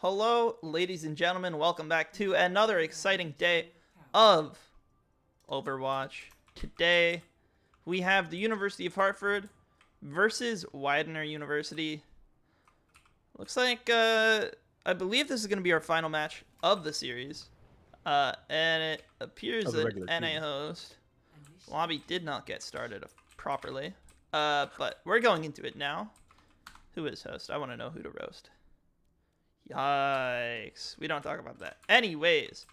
Hello, ladies and gentlemen. Welcome back to another exciting day of Overwatch. Today, we have the University of Hartford versus Widener University. Looks like, I believe this is going to be our final match of the series. And it appears that NA host lobby did not get started properly. But we're going into it now. Who is host? I want to know who to roast. Yikes. We don't talk about that. Anyways.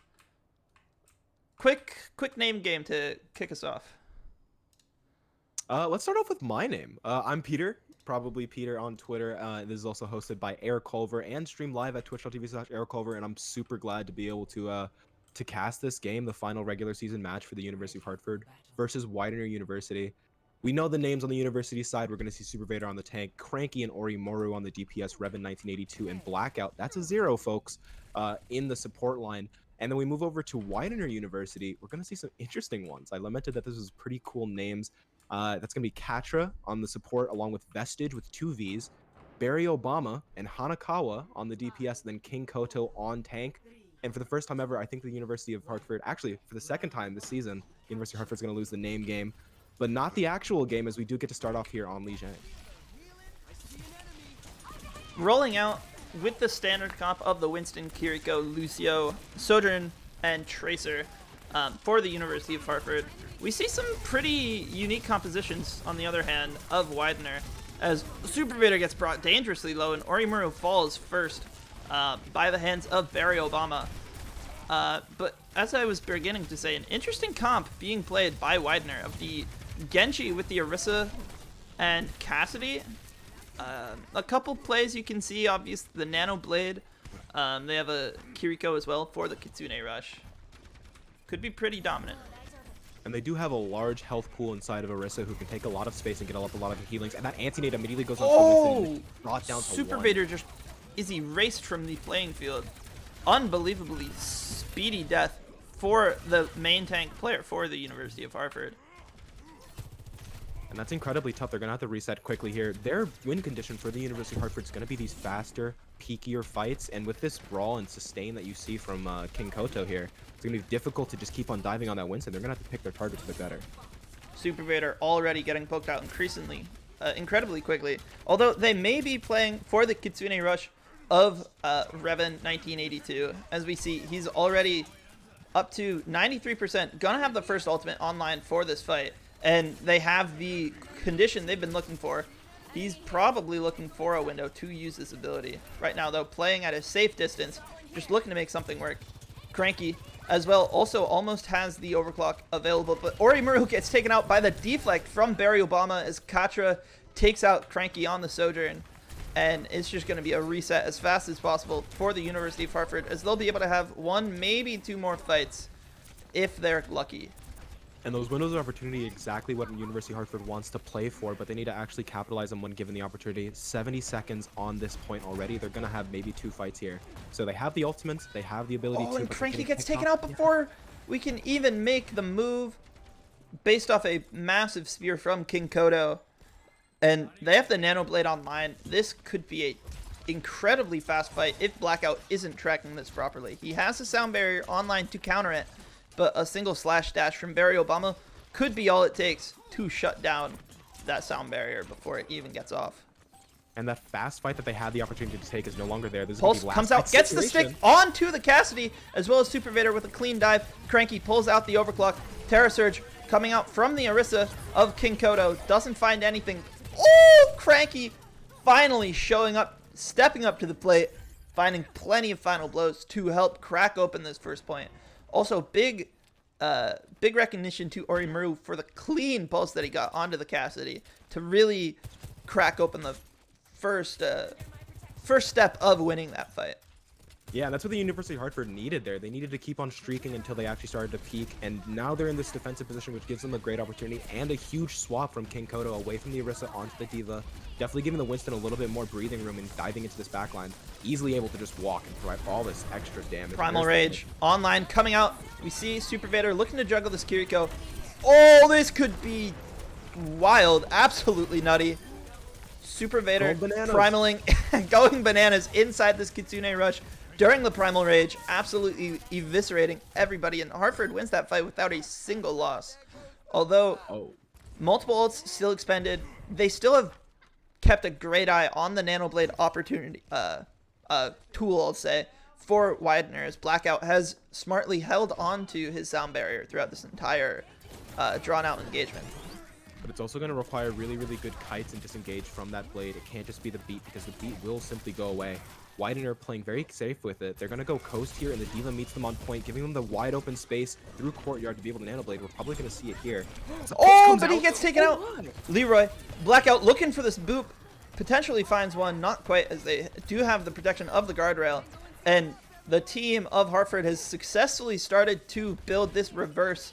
Quick name game to kick us off. Let's start off with my name. I'm Peter, probably Peter on Twitter. This is also hosted by Eric Culver and streamed live at twitch.tv/EricCulver, and I'm super glad to be able to cast this game, the final regular season match for the University of Hartford versus Widener University. We know the names on the University side. We're going to see Super Vader on the tank, Cranky and Ori Moru on the DPS, Revan 1982, and Blackout. That's a 0, folks, in the support line. And then we move over to Widener University. We're going to see some interesting ones. I lamented that this was pretty cool names. That's going to be Katra on the support, along with Vestige with 2 Vs, Barry Obama and Hanakawa on the DPS, and then King Koto on tank. And for the first time ever, I think the University of Hartford, actually, for the second time this season, University of Hartford's going to lose the name game. But not the actual game, as we do get to start off here on Lijiang. Rolling out with the standard comp of the Winston, Kiriko, Lucio, Sojourn, and Tracer for the University of Hartford. We see some pretty unique compositions, on the other hand, of Widener, as Super Vader gets brought dangerously low and Orimuru falls first by the hands of Barry Obama. But as I was beginning to say, an interesting comp being played by Widener of the Genji with the Orisa and Cassidy. A couple plays you can see, obviously the Nano Blade. They have a Kiriko as well for the Kitsune Rush. Could be pretty dominant. And they do have a large health pool inside of Orisa who can take a lot of space and get up a lot of healings. And that anti-nade immediately goes on to Winston, brought down to Super 1. Vader just is erased from the playing field. Unbelievably speedy death for the main tank player for the University of Hartford. And that's incredibly tough. They're going to have to reset quickly here. Their win condition for the University of Hartford is going to be these faster, peakier fights. And with this brawl and sustain that you see from King Koto here, it's going to be difficult to just keep on diving on that Winston. They're going to have to pick their targets a bit better. Super Vader already getting poked out incredibly quickly. Although they may be playing for the Kitsune Rush of Revan 1982. As we see, he's already up to 93%. Gonna have the first ultimate online for this fight. And they have the condition they've been looking for. He's probably looking for a window to use this ability. Right now, though, playing at a safe distance, just looking to make something work. Cranky, as well, also almost has the overclock available. But Orimuru gets taken out by the deflect from Barry Obama as Katra takes out Cranky on the Sojourn. And it's just going to be a reset as fast as possible for the University of Hartford, as they'll be able to have 1, maybe 2 more fights if they're lucky. And those windows of opportunity, exactly what University of Hartford wants to play for, but they need to actually capitalize on when given the opportunity. 70 seconds on this point already. They're going to have maybe 2 fights here. So they have the ultimates. They have the ability to... Oh, and Cranky gets taken out before we can even make the move based off a massive spear from King Koto. And they have the Nano Blade online. This could be a incredibly fast fight if Blackout isn't tracking this properly. He has a sound barrier online to counter it, but a single slash dash from Barry Obama could be all it takes to shut down that sound barrier before it even gets off. And that fast fight that they had the opportunity to take is no longer there. This Pulse comes out, gets the stick onto the Cassidy, as well as Super Vader with a clean dive. Cranky pulls out the overclock. Terra Surge coming out from the Orisa of King Koto. Doesn't find anything. Oh, Cranky finally showing up, stepping up to the plate, finding plenty of final blows to help crack open this first point. Also, big recognition to Orimuru for the clean pulse that he got onto the Cassidy to really crack open the first step of winning that fight. Yeah, and that's what the University of Hartford needed there. They needed to keep on streaking until they actually started to peak, and now they're in this defensive position, which gives them a great opportunity and a huge swap from King Koto away from the Orisa onto the Diva, definitely giving the Winston a little bit more breathing room and diving into this backline, easily able to just walk and provide all this extra damage. Primal Rage online coming out. We see Super Vader looking to juggle this Kiriko. Oh, this could be wild, absolutely nutty. Super Vader Going bananas. primaling, going bananas inside this Kitsune Rush during the Primal Rage, absolutely eviscerating everybody, and Hartford wins that fight without a single loss. Although Oh. multiple ults still expended, they still have kept a great eye on the Nanoblade opportunity tool, I'll say, for Widener, as Blackout has smartly held on to his sound barrier throughout this entire drawn-out engagement. But it's also going to require really, really good kites and disengage from that blade. It can't just be the beat, because the beat will simply go away. Widener playing very safe with it. They're going to go coast here, and the D.Va meets them on point, giving them the wide open space through courtyard to be able to Nanoblade. We're probably going to see it here. Oh, but he gets taken out. Leroy, Blackout looking for this boop, potentially finds one, not quite, as they do have the protection of the guardrail. And the team of Hartford has successfully started to build this reverse,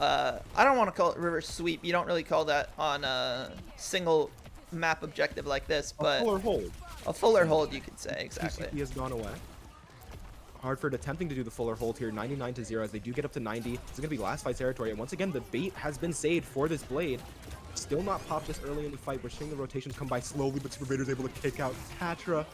I don't want to call it reverse sweep. You don't really call that on a single map objective like this, but a fuller hold. A fuller hold, you could say, exactly. He has gone away. Hartford attempting to do the fuller hold here, 99-0, as they do get up to 90. It's going to be last fight territory, and once again, the bait has been saved for this blade. Still not popped just early in the fight. We're seeing the rotations come by slowly, but Super Vader's able to kick out Tatra.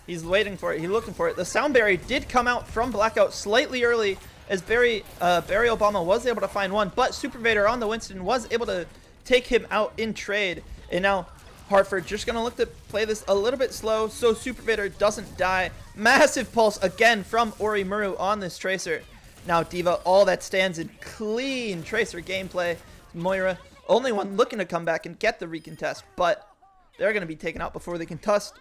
He's waiting for it. He's looking for it. The sound barrier did come out from Blackout slightly early, as Barry Obama was able to find one, but Super Vader on the Winston was able to take him out in trade. And now Hartford just going to look to play this a little bit slow so Super Vader doesn't die. Massive pulse again from Orimuru on this Tracer. Now D.Va, all that stands in clean Tracer gameplay. Moira, only one looking to come back and get the recontest, but they're going to be taken out before they can touch.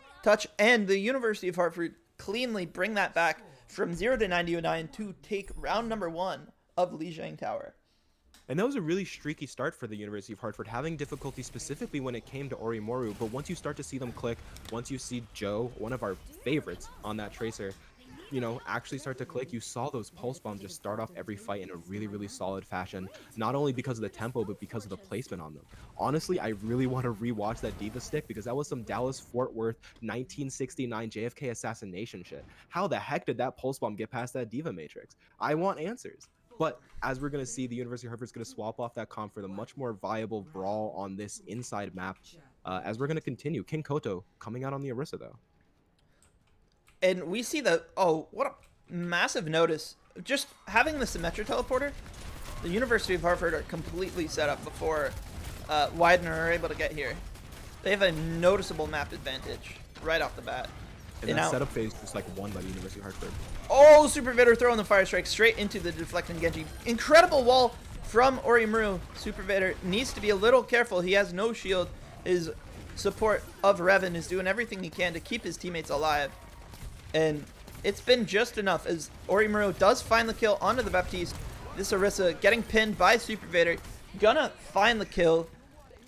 And the University of Hartford cleanly bring that back from 0 to 99 to take round number 1 of Lijiang Tower. And that was a really streaky start for the University of Hartford, having difficulty specifically when it came to Orimuru. But once you start to see them click, once you see Joe, one of our favorites on that Tracer, you know, actually start to click, you saw those pulse bombs just start off every fight in a really, really solid fashion. Not only because of the tempo, but because of the placement on them. Honestly, I really want to rewatch that D.Va stick, because that was some Dallas-Fort Worth 1969 JFK assassination shit. How the heck did that pulse bomb get past that D.Va matrix? I want answers. But as we're going to see, the University of Hartford is going to swap off that comp for the much more viable brawl on this inside map. As we're going to continue, King Koto coming out on the Orisa, though. And we see the, oh, what a massive notice. Just having the Symmetra teleporter, the University of Hartford are completely set up before Widener are able to get here. They have a noticeable map advantage right off the bat. And that setup phase just like won by the University of Hartford. Oh, Super Vader throwing the Fire Strike straight into the deflecting Genji. Incredible wall from Orimuru. Super Vader needs to be a little careful. He has no shield. His support of Revan is doing everything he can to keep his teammates alive. And it's been just enough, as Orimuru does find the kill onto the Baptiste. This Orisa getting pinned by Super Vader. Gonna find the kill.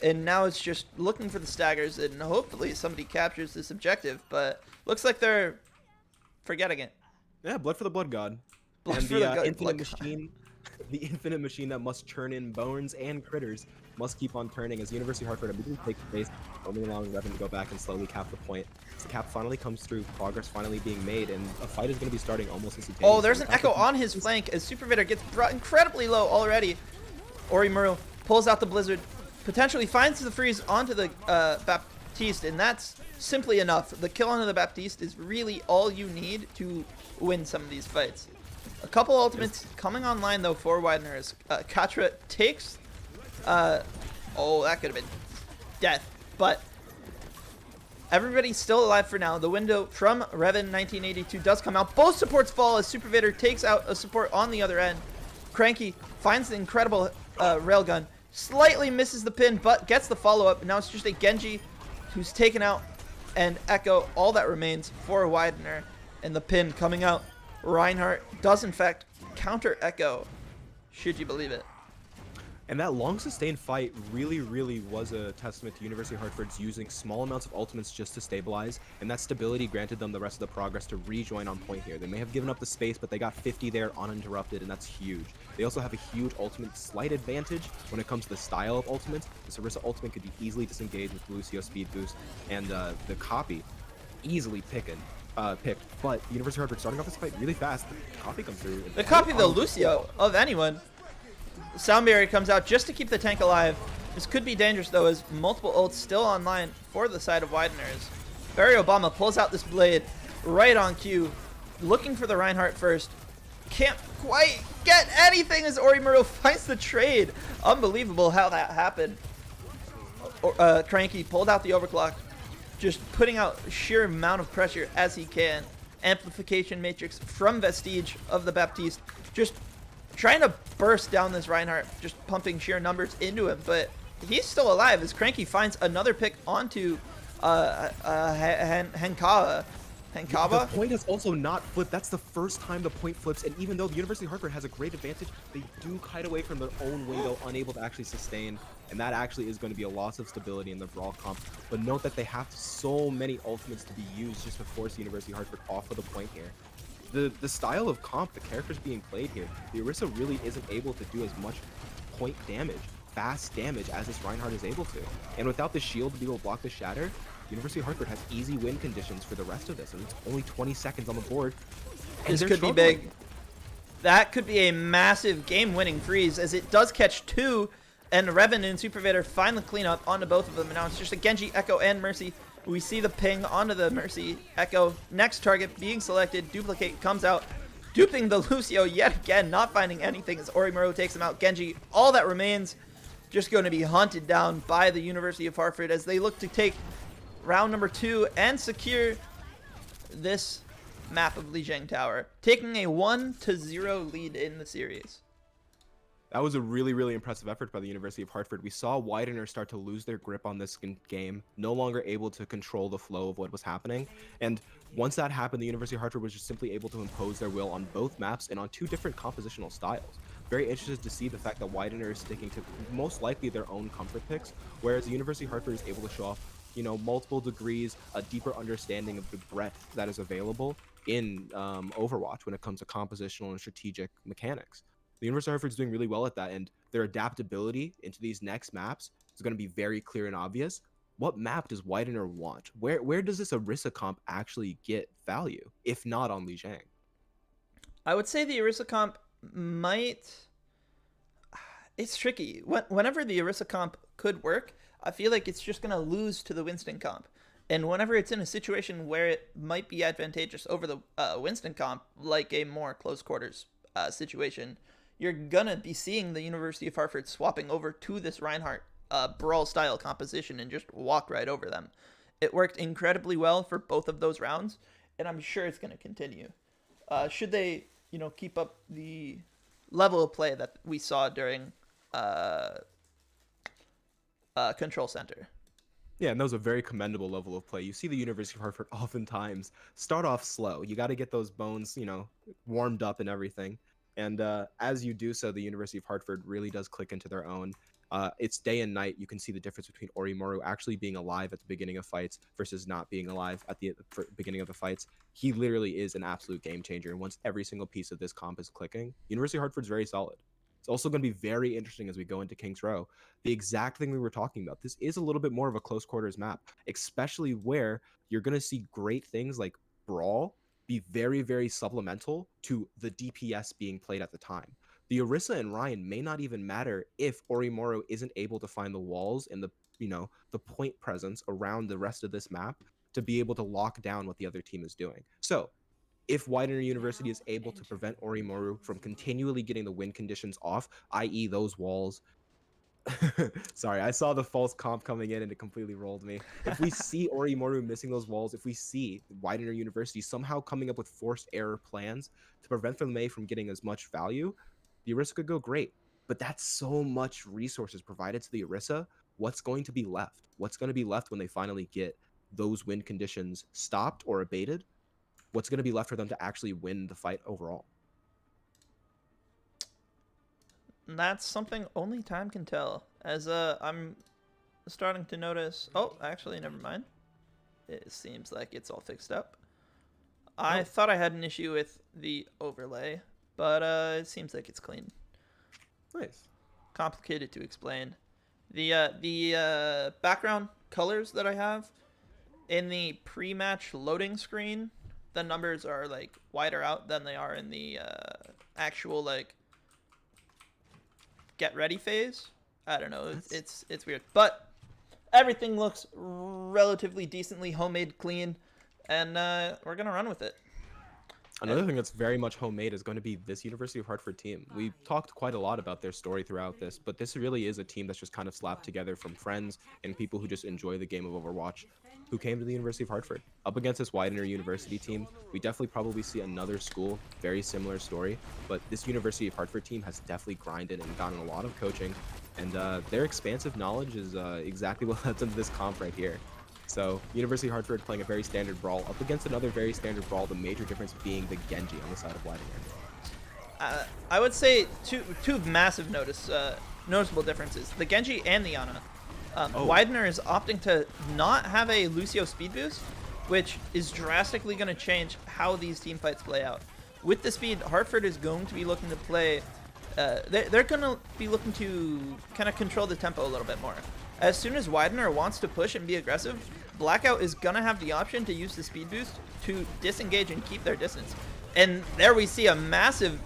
And now it's just looking for the staggers, and hopefully somebody captures this objective. But looks like they're forgetting it. Yeah, blood for the blood god. Blood and for the the infinite machine, the infinite machine that must churn in bones and critters must keep on turning, as the University of Hartford immediately takes place, only allowing Revan to go back and slowly cap the point. As the cap finally comes through, progress finally being made, and a fight is going to be starting almost instantaneously. Oh, there's an Echo on his flank as Super Vader gets brought incredibly low already. Orimuru pulls out the Blizzard, potentially finds the freeze onto the Baptiste, and that's simply enough. The kill onto the Baptiste is really all you need to win some of these fights. A couple ultimates coming online though for Widener as Katra takes oh, that could have been death, but everybody's still alive for now. The window from Revan 1982 does come out. Both supports fall as Super Vader takes out a support on the other end. Cranky finds the incredible railgun, slightly misses the pin, but gets the follow-up. Now it's just a Genji who's taken out, and Echo, all that remains for Widener. And the pin coming out. Reinhardt does in fact counter Echo, should you believe it. And that long sustained fight really, really was a testament to University of Hartford's using small amounts of ultimates just to stabilize, and that stability granted them the rest of the progress to rejoin on point here. They may have given up the space, but they got 50 there uninterrupted, and that's huge. They also have a huge ultimate slight advantage when it comes to the style of ultimates. The Orisa ultimate could be easily disengaged with Lucio speed boost, and the copy easily picked. But University of Hartford starting off this fight really fast. The copy comes through. The copy the Lucio of anyone. Sound barrier comes out just to keep the tank alive. This could be dangerous, though, as multiple ults still online for the side of Wideners. Barry Obama pulls out this blade right on cue, looking for the Reinhardt first. Can't quite get anything as Orimaru finds the trade. Unbelievable how that happened. Cranky pulled out the overclock, just putting out sheer amount of pressure as he can. Amplification matrix from Vestige of the Baptiste, just trying to burst down this Reinhardt, just pumping sheer numbers into him, but he's still alive as Cranky finds another pick onto Hankawa. The point is also not flipped. That's the first time the point flips, and even though the University of Hartford has a great advantage, they do kite away from their own window, unable to actually sustain, and that actually is going to be a loss of stability in the Brawl comp. But note that they have so many ultimates to be used just to force the University of Hartford off of the point here. The style of comp, the characters being played here, the Orisa really isn't able to do as much point damage, fast damage, as this Reinhardt is able to. And without the shield to be able to block the shatter, University of Hartford has easy win conditions for the rest of this, and it's only 20 seconds on the board. This could be big. That could be a massive game-winning freeze, as it does catch two, and Revan and Super Vader find the cleanup onto both of them. And now it's just a Genji, Echo, and Mercy. We see the ping onto the Mercy, Echo. Next target being selected, Duplicate comes out, duping the Lucio yet again, not finding anything as Orimaru takes him out. Genji, all that remains, just going to be hunted down by the University of Hartford as they look to take round number 2 and secure this map of Lijiang Tower, taking a 1-0 lead in the series. That was a really, really impressive effort by the University of Hartford. We saw Widener start to lose their grip on this game, no longer able to control the flow of what was happening. And once that happened, the University of Hartford was just simply able to impose their will on both maps and on 2 different compositional styles. Very interested to see the fact that Widener is sticking to most likely their own comfort picks, whereas the University of Hartford is able to show off, you know, multiple degrees, a deeper understanding of the breadth that is available in Overwatch when it comes to compositional and strategic mechanics. The University of Hartford is doing really well at that, and their adaptability into these next maps is going to be very clear and obvious. What map does Widener want? Where does this Orisa comp actually get value, if not on Lijiang? I would say the Orisa comp might... It's tricky. Whenever the Orisa comp could work, I feel like it's just going to lose to the Winston comp. And whenever it's in a situation where it might be advantageous over the Winston comp, like a more close quarters situation, you're going to be seeing the University of Hartford swapping over to this Reinhardt brawl style composition and just walk right over them. It worked incredibly well for both of those rounds, and I'm sure it's going to continue. Should they, you know, keep up the level of play that we saw during Control Center. Yeah, and that was a very commendable level of play. You see the University of Hartford oftentimes start off slow. You got to get those bones, you know, warmed up and everything. And as you do so, the University of Hartford really does click into their own. It's day and night. You can see the difference between Orimaru actually being alive at the beginning of fights versus not being alive at the beginning of the fights. He literally is an absolute game changer. And once every single piece of this comp is clicking, University of Hartford's very solid. It's also going to be very interesting as we go into King's Row. The exact thing we were talking about. This is a little bit more of a close quarters map, especially where you're going to see great things like Brawl be very, very supplemental to the DPS being played at the time. The Orisa and Ryan may not even matter if Orimaru isn't able to find the walls and the, you know, the point presence around the rest of this map to be able to lock down what the other team is doing. So if Widener University is able to prevent Orimaru from continually getting the win conditions off, i.e. those walls, sorry, I saw the false comp coming in and it completely rolled me. If we see Orimaru missing those walls, if we see Widener University somehow coming up with forced error plans to prevent them from getting as much value, the Orisa could go great. But that's so much resources provided to the Orisa. What's going to be left? What's going to be left when they finally get those win conditions stopped or abated? What's going to be left for them to actually win the fight overall? That's something only time can tell. As I'm starting to notice... Oh, actually, never mind. It seems like it's all fixed up. I thought I had an issue with the overlay, but it seems like it's clean. Nice. Complicated to explain. The background colors that I have in the pre-match loading screen, the numbers are like wider out than they are in the actual like get ready phase. I don't know. It's weird, but everything looks relatively decently homemade, clean, and we're gonna run with it. Another thing that's very much homemade is going to be this University of Hartford team. We talked quite a lot about their story throughout this, but this really is a team that's just kind of slapped together from friends and people who just enjoy the game of Overwatch who came to the University of Hartford. Up against this Widener University team, we definitely probably see another school, very similar story, but this University of Hartford team has definitely grinded and gotten a lot of coaching, and their expansive knowledge is exactly what led them to this comp right here. So, University of Hartford playing a very standard brawl up against another very standard brawl, the major difference being the Genji on the side of Widener. I would say two massive noticeable differences: the Genji and the Ana. Widener is opting to not have a Lucio speed boost, which is drastically going to change how these team fights play out. With the speed, Hartford is going to be looking to play. They're going to be looking to kind of control the tempo a little bit more. As soon as Widener wants to push and be aggressive, Blackout is going to have the option to use the speed boost to disengage and keep their distance. And there we see a massive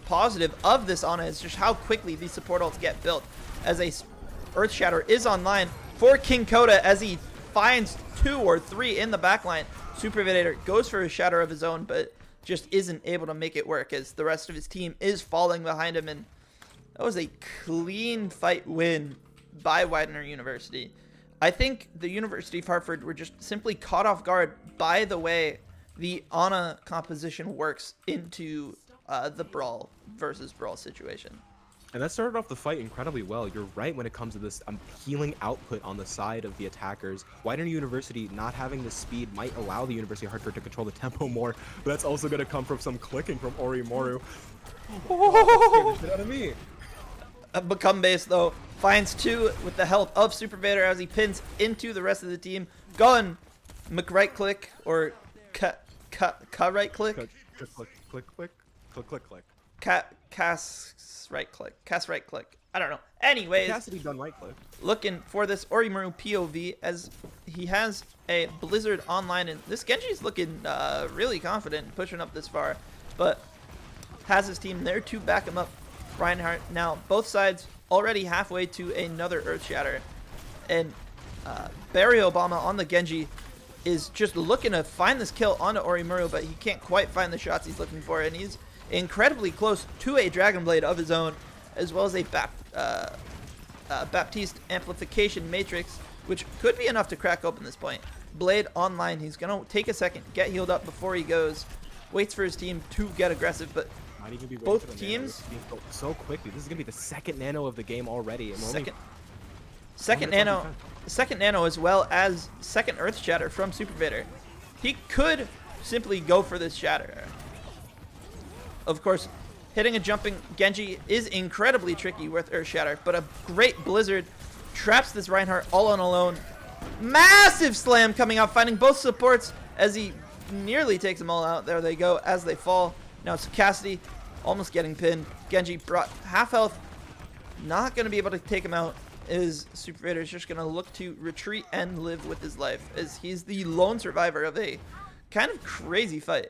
positive of this Ana is just how quickly these support ults get built. As a Earth Shatter is online for King Coda as he finds 2 or 3 in the backline. Super Predator goes for a shatter of his own, but just isn't able to make it work as the rest of his team is falling behind him. And that was a clean fight win by Widener University. I think the University of Hartford were just simply caught off guard by the way the Ana composition works into the brawl versus brawl situation. And that started off the fight incredibly well. You're right when it comes to this healing output on the side of the attackers. Widener University not having the speed might allow the University of Hartford to control the tempo more, but that's also going to come from some clicking from Orimoru. Oh, get out of me. Become base though finds 2 with the help of Super Vader as he pins into the rest of the team. Going right click or right click. Click. Cast right click. I don't know. Anyways, Cassidy done right click. Looking for this Orimaru POV as he has a Blizzard online, and this Genji's looking really confident pushing up this far, but has his team there to back him up. Reinhardt now both sides already halfway to another Earth Shatter, and Barry Obama on the Genji is just looking to find this kill onto Orimaru, but he can't quite find the shots he's looking for, and he's incredibly close to a Dragon Blade of his own, as well as a Baptiste Amplification Matrix, which could be enough to crack open this point. Blade online, he's going to take a second, get healed up before he goes, waits for his team to get aggressive, but both teams so quickly. This is gonna be the second nano of the game already. And second nano as well as second Earth Shatter from Super Vader. He could simply go for this shatter. Of course, hitting a jumping Genji is incredibly tricky with Earth Shatter, but a great Blizzard traps this Reinhardt all on alone. Massive slam coming out, finding both supports as he nearly takes them all out. There they go as they fall. Now it's Cassidy almost getting pinned. Genji brought half health. Not going to be able to take him out. Is Super Vader is just going to look to retreat and live with his life as he's the lone survivor of a kind of crazy fight.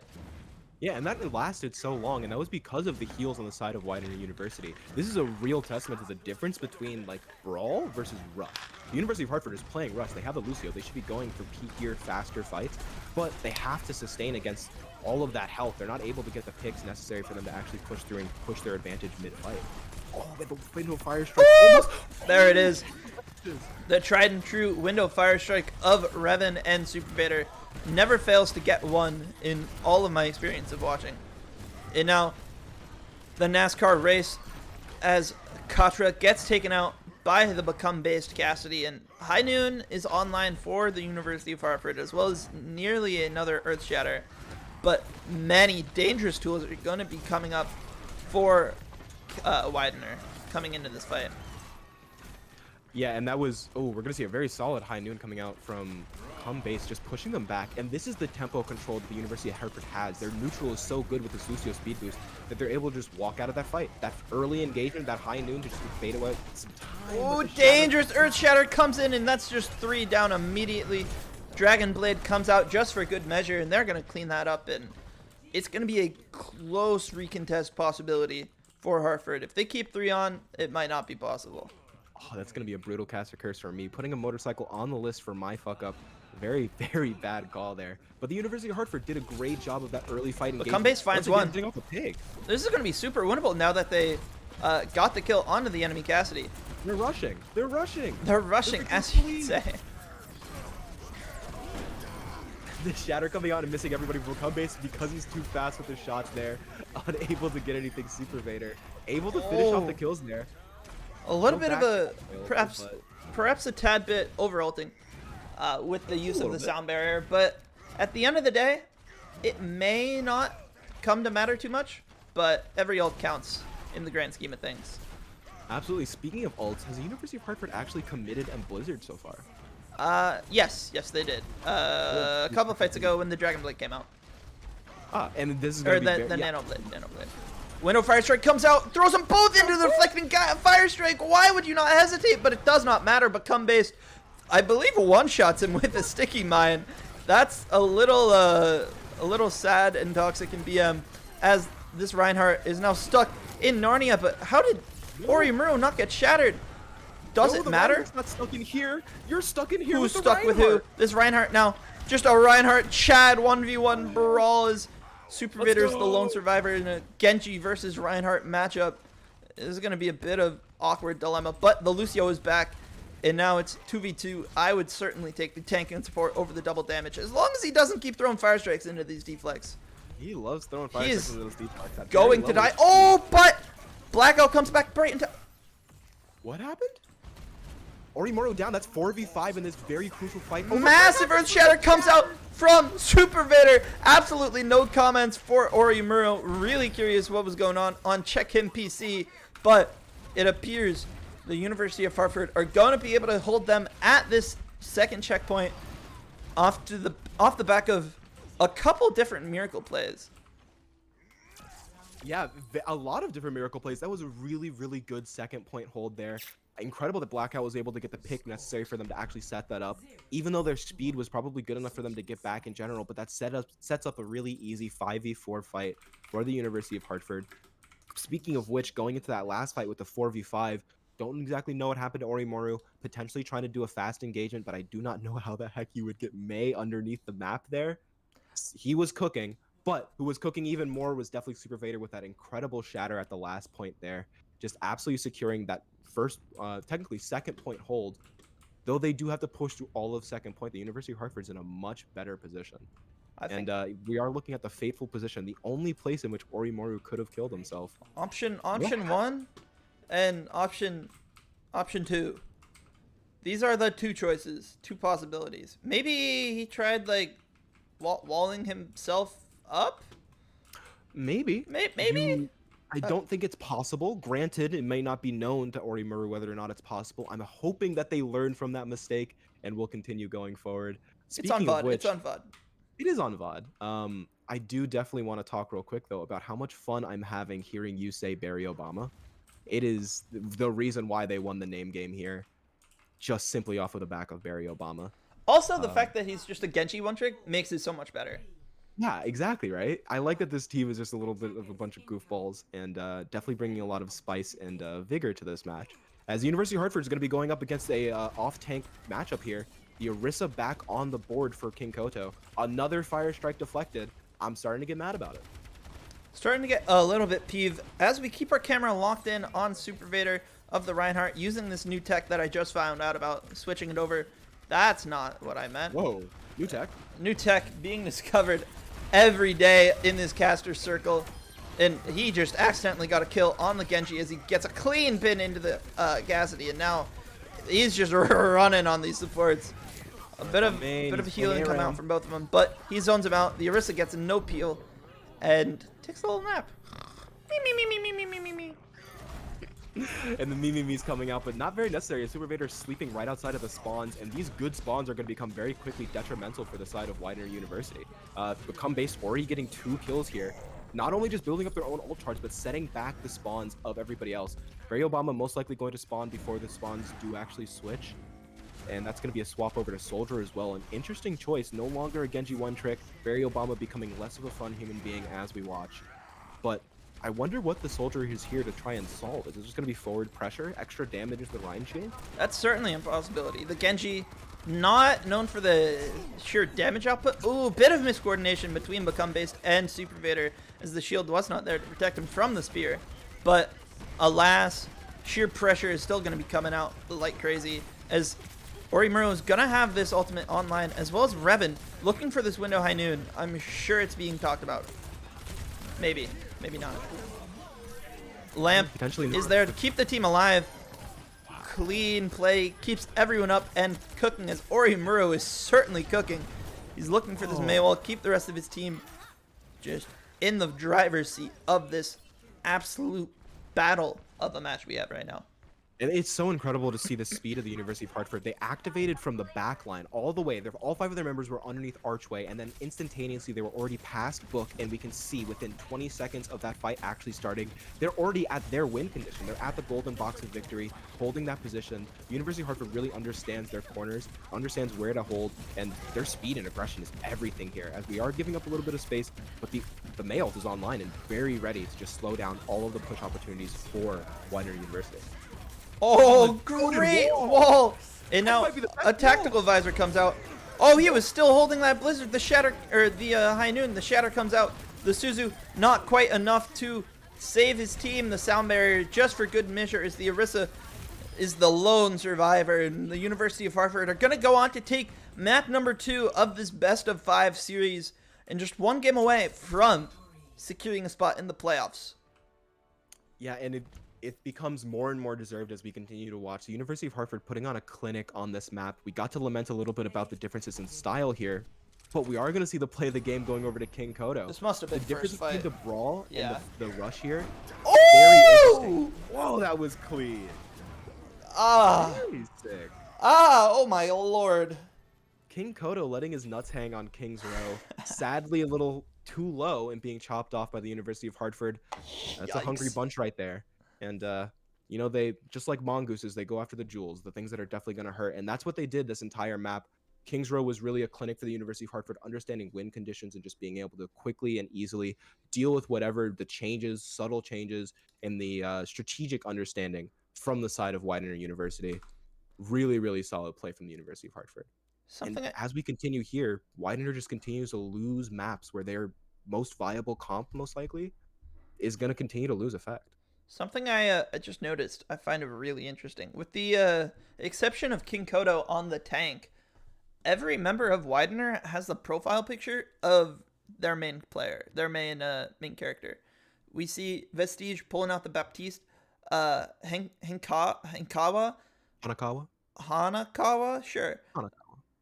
Yeah, and that lasted so long, and that was because of the heals on the side of Widener University. This is a real testament to the difference between, like, Brawl versus Rush. The University of Hartford is playing Rush. They have the Lucio. They should be going for peakier, faster fights, but they have to sustain against all of that health. They're not able to get the picks necessary for them to actually push through and push their advantage mid-fight. Oh, the window fire strike. There it is. The tried and true window fire strike of Revan and Super Vader never fails to get one in all of my experience of watching. And now, the NASCAR race as Katra gets taken out by the Become-based Cassidy, and High Noon is online for the University of Hartford, as well as nearly another Earth Shatter. But many dangerous tools are going to be coming up for Widener coming into this fight. Yeah, and that was, we're going to see a very solid High Noon coming out from base, just pushing them back. And this is the tempo control that the University of Hartford has. Their neutral is so good with this Lucio speed boost that they're able to just walk out of that fight. That early engagement, that High Noon to just fade away some time. Oh, dangerous Earth Shatter comes in, and that's just 3 down immediately. Dragon Blade comes out just for good measure, and they're going to clean that up, and it's going to be a close recontest possibility for Hartford. If they keep 3 on, it might not be possible. Oh, that's going to be a brutal caster curse for me. Putting a motorcycle on the list for my fuck up. Very, very bad call there. But the University of Hartford did a great job of that early fight engagement. Base finds one. Getting off a pig. This is going to be super winnable now that they got the kill onto the enemy Cassidy. They're rushing. They're rushing. They're rushing, as you would say. The Shatter coming out and missing everybody from Come Base because he's too fast with his shots there. Unable to get anything Super Vader. Able to finish off the kills there. A little bit of a, perhaps a tad bit over-ulting with the use of the sound barrier, but at the end of the day, it may not come to matter too much, but every ult counts in the grand scheme of things. Absolutely. Speaking of ults, has the University of Hartford actually committed and Blizzard so far? Yes, they did. A couple of fights ago when the Dragon Blade came out. And this is going to be the Nano Blade. Window Fire Strike comes out, throws them both into the reflecting Fire Strike. Why would you not hesitate? But it does not matter. But Come Base, I believe, one-shots him with a Sticky Mine. That's a little sad and toxic in BM, as this Reinhardt is now stuck in Narnia. But how did Orimuro not get shattered? Does it matter? Reinhardt's not stuck in here. You're stuck in here. Who's stuck with who? This Reinhardt now. Just a Reinhardt Chad 1v1 brawl as Super Vader's the lone survivor in a Genji versus Reinhardt matchup. This is going to be a bit of awkward dilemma, but the Lucio is back, and now it's 2v2. I would certainly take the tank and support over the double damage, as long as he doesn't keep throwing fire strikes into these deflects. He loves throwing fire strikes into those deflects. Going to die. Oh, but Blackout comes back right into... What happened? Orimuro down. That's 4v5 in this very crucial fight. Massive Earth Shatter comes out from Super Vader. Absolutely no comments for Orimuro. Really curious what was going on Check Him PC, but it appears the University of Hartford are going to be able to hold them at this second checkpoint off the back of a couple different miracle plays. Yeah, a lot of different miracle plays. That was a really, really good second point hold there. Incredible that Blackout was able to get the pick necessary for them to actually set that up, even though their speed was probably good enough for them to get back in general. But that sets up a really easy 5v4 fight for the University of Hartford. Speaking of which, going into that last fight with the 4v5, don't exactly know what happened to Orimuro. Potentially trying to do a fast engagement, but I do not know how the heck you would get May underneath the map there. He was cooking, but who was cooking even more was definitely Super Vader with that incredible shatter at the last point there. Just absolutely securing that first, technically second point hold. Though they do have to push through all of second point, the University of Hartford's in a much better position. We are looking at the fateful position, the only place in which Orimuro could have killed himself. Option 1 and option 2. These are the two choices, two possibilities. Maybe he tried like walling himself up. Maybe. I Uh, don't think it's possible. Granted, it may not be known to Orimuro whether or not it's possible. I'm hoping that they learn from that mistake and will continue going forward. It's on VOD. It's on VOD. It is on VOD. I do definitely want to talk real quick, though, about how much fun I'm having hearing you say Barry Obama. It is the reason why they won the name game here, just simply off of the back of Barry Obama. Also, the fact that he's just a Genji one trick makes it so much better. Yeah, exactly, right? I like that this team is just a little bit of a bunch of goofballs and definitely bringing a lot of spice and vigor to this match. As the University of Hartford is going to be going up against a off-tank matchup here. The Orisa back on the board for King Koto. Another fire strike deflected. I'm starting to get mad about it. Starting to get a little bit peeved as we keep our camera locked in on Super Vader of the Reinhardt using this new tech that I just found out about, switching it over. That's not what I meant. Whoa, new tech? New tech being discovered every day in this caster circle. And he just accidentally got a kill on the Genji as he gets a clean pin into the Cassidy. And now he's just running on these supports. A bit of healing come out from both of them, but he zones him out. The Orisa gets a no peel and takes a little nap. Me. And the Mimi's coming out, but not very necessary. Super Vader's sleeping right outside of the spawns, and these good spawns are going to become very quickly detrimental for the side of Widener University. Become base already getting 2 kills here. Not only just building up their own ult charts, but setting back the spawns of everybody else. Barry Obama most likely going to spawn before the spawns do actually switch. And that's going to be a swap over to Soldier as well. An interesting choice. No longer a Genji one trick. Barry Obama becoming less of a fun human being as we watch. But I wonder what the soldier is here to try and solve. Is it just going to be forward pressure, extra damage with the Rhine chain? That's certainly a possibility. The Genji, not known for the sheer damage output. Ooh, bit of miscoordination between Become Based and Super Vader, as the shield was not there to protect him from the spear. But alas, sheer pressure is still going to be coming out like crazy, as Orimuro is going to have this ultimate online, as well as Revan looking for this window high noon. I'm sure it's being talked about. Maybe, maybe not. Lamp is there to keep the team alive. Clean play keeps everyone up and cooking, as Orimuro is certainly cooking. He's looking for this Maywall, keep the rest of his team just in the driver's seat of this absolute battle of a match we have right now. And it's so incredible to see the speed of the University of Hartford. They activated from the back line all the way. All 5 of their members were underneath Archway, and then instantaneously they were already past Book, and we can see within 20 seconds of that fight actually starting, they're already at their win condition. They're at the golden box of victory, holding that position. The University of Hartford really understands their corners, understands where to hold, and their speed and aggression is everything here, as we are giving up a little bit of space, but the Mayalt is online and very ready to just slow down all of the push opportunities for Widener University. Oh, great wall! And now a tactical visor comes out. Oh, he was still holding that blizzard. The shatter, or the high noon. The shatter comes out. The Suzu not quite enough to save his team. The sound barrier just for good measure, as the Orisa is the lone survivor, and the University of Hartford are gonna go on to take map number 2 of this best of 5 series, and just one game away from securing a spot in the playoffs. Yeah, and it becomes more and more deserved as we continue to watch the University of Hartford putting on a clinic on this map. We got to lament a little bit about the differences in style here, but we are going to see the play of the game going over to King Kodo. This must have been the difference first fight. between the brawl and the rush here. Oh! Very interesting. Whoa, that was clean. Ah. Very sick. Ah, oh my lord. King Kodo letting his nuts hang on King's Row. Sadly, a little too low and being chopped off by the University of Hartford. That's a hungry bunch right there. And, you know, they, just like mongooses, they go after the jewels, the things that are definitely going to hurt. And that's what they did this entire map. Kings Row was really a clinic for the University of Hartford, understanding win conditions and just being able to quickly and easily deal with whatever the changes, subtle changes, and the strategic understanding from the side of Widener University. Really, really solid play from the University of Hartford. As we continue here, Widener just continues to lose maps where their most viable comp, most likely, is going to continue to lose effect. Something I just noticed, I find it really interesting. With the exception of King Kodo on the tank, every member of Widener has the profile picture of their main player, their main character. We see Vestige pulling out the Baptiste, Hanakawa, sure,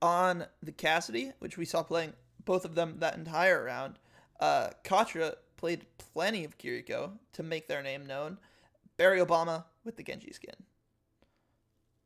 on the Cassidy, which we saw playing both of them that entire round. Katra played plenty of Kiriko to make their name known. Barry Obama with the Genji skin.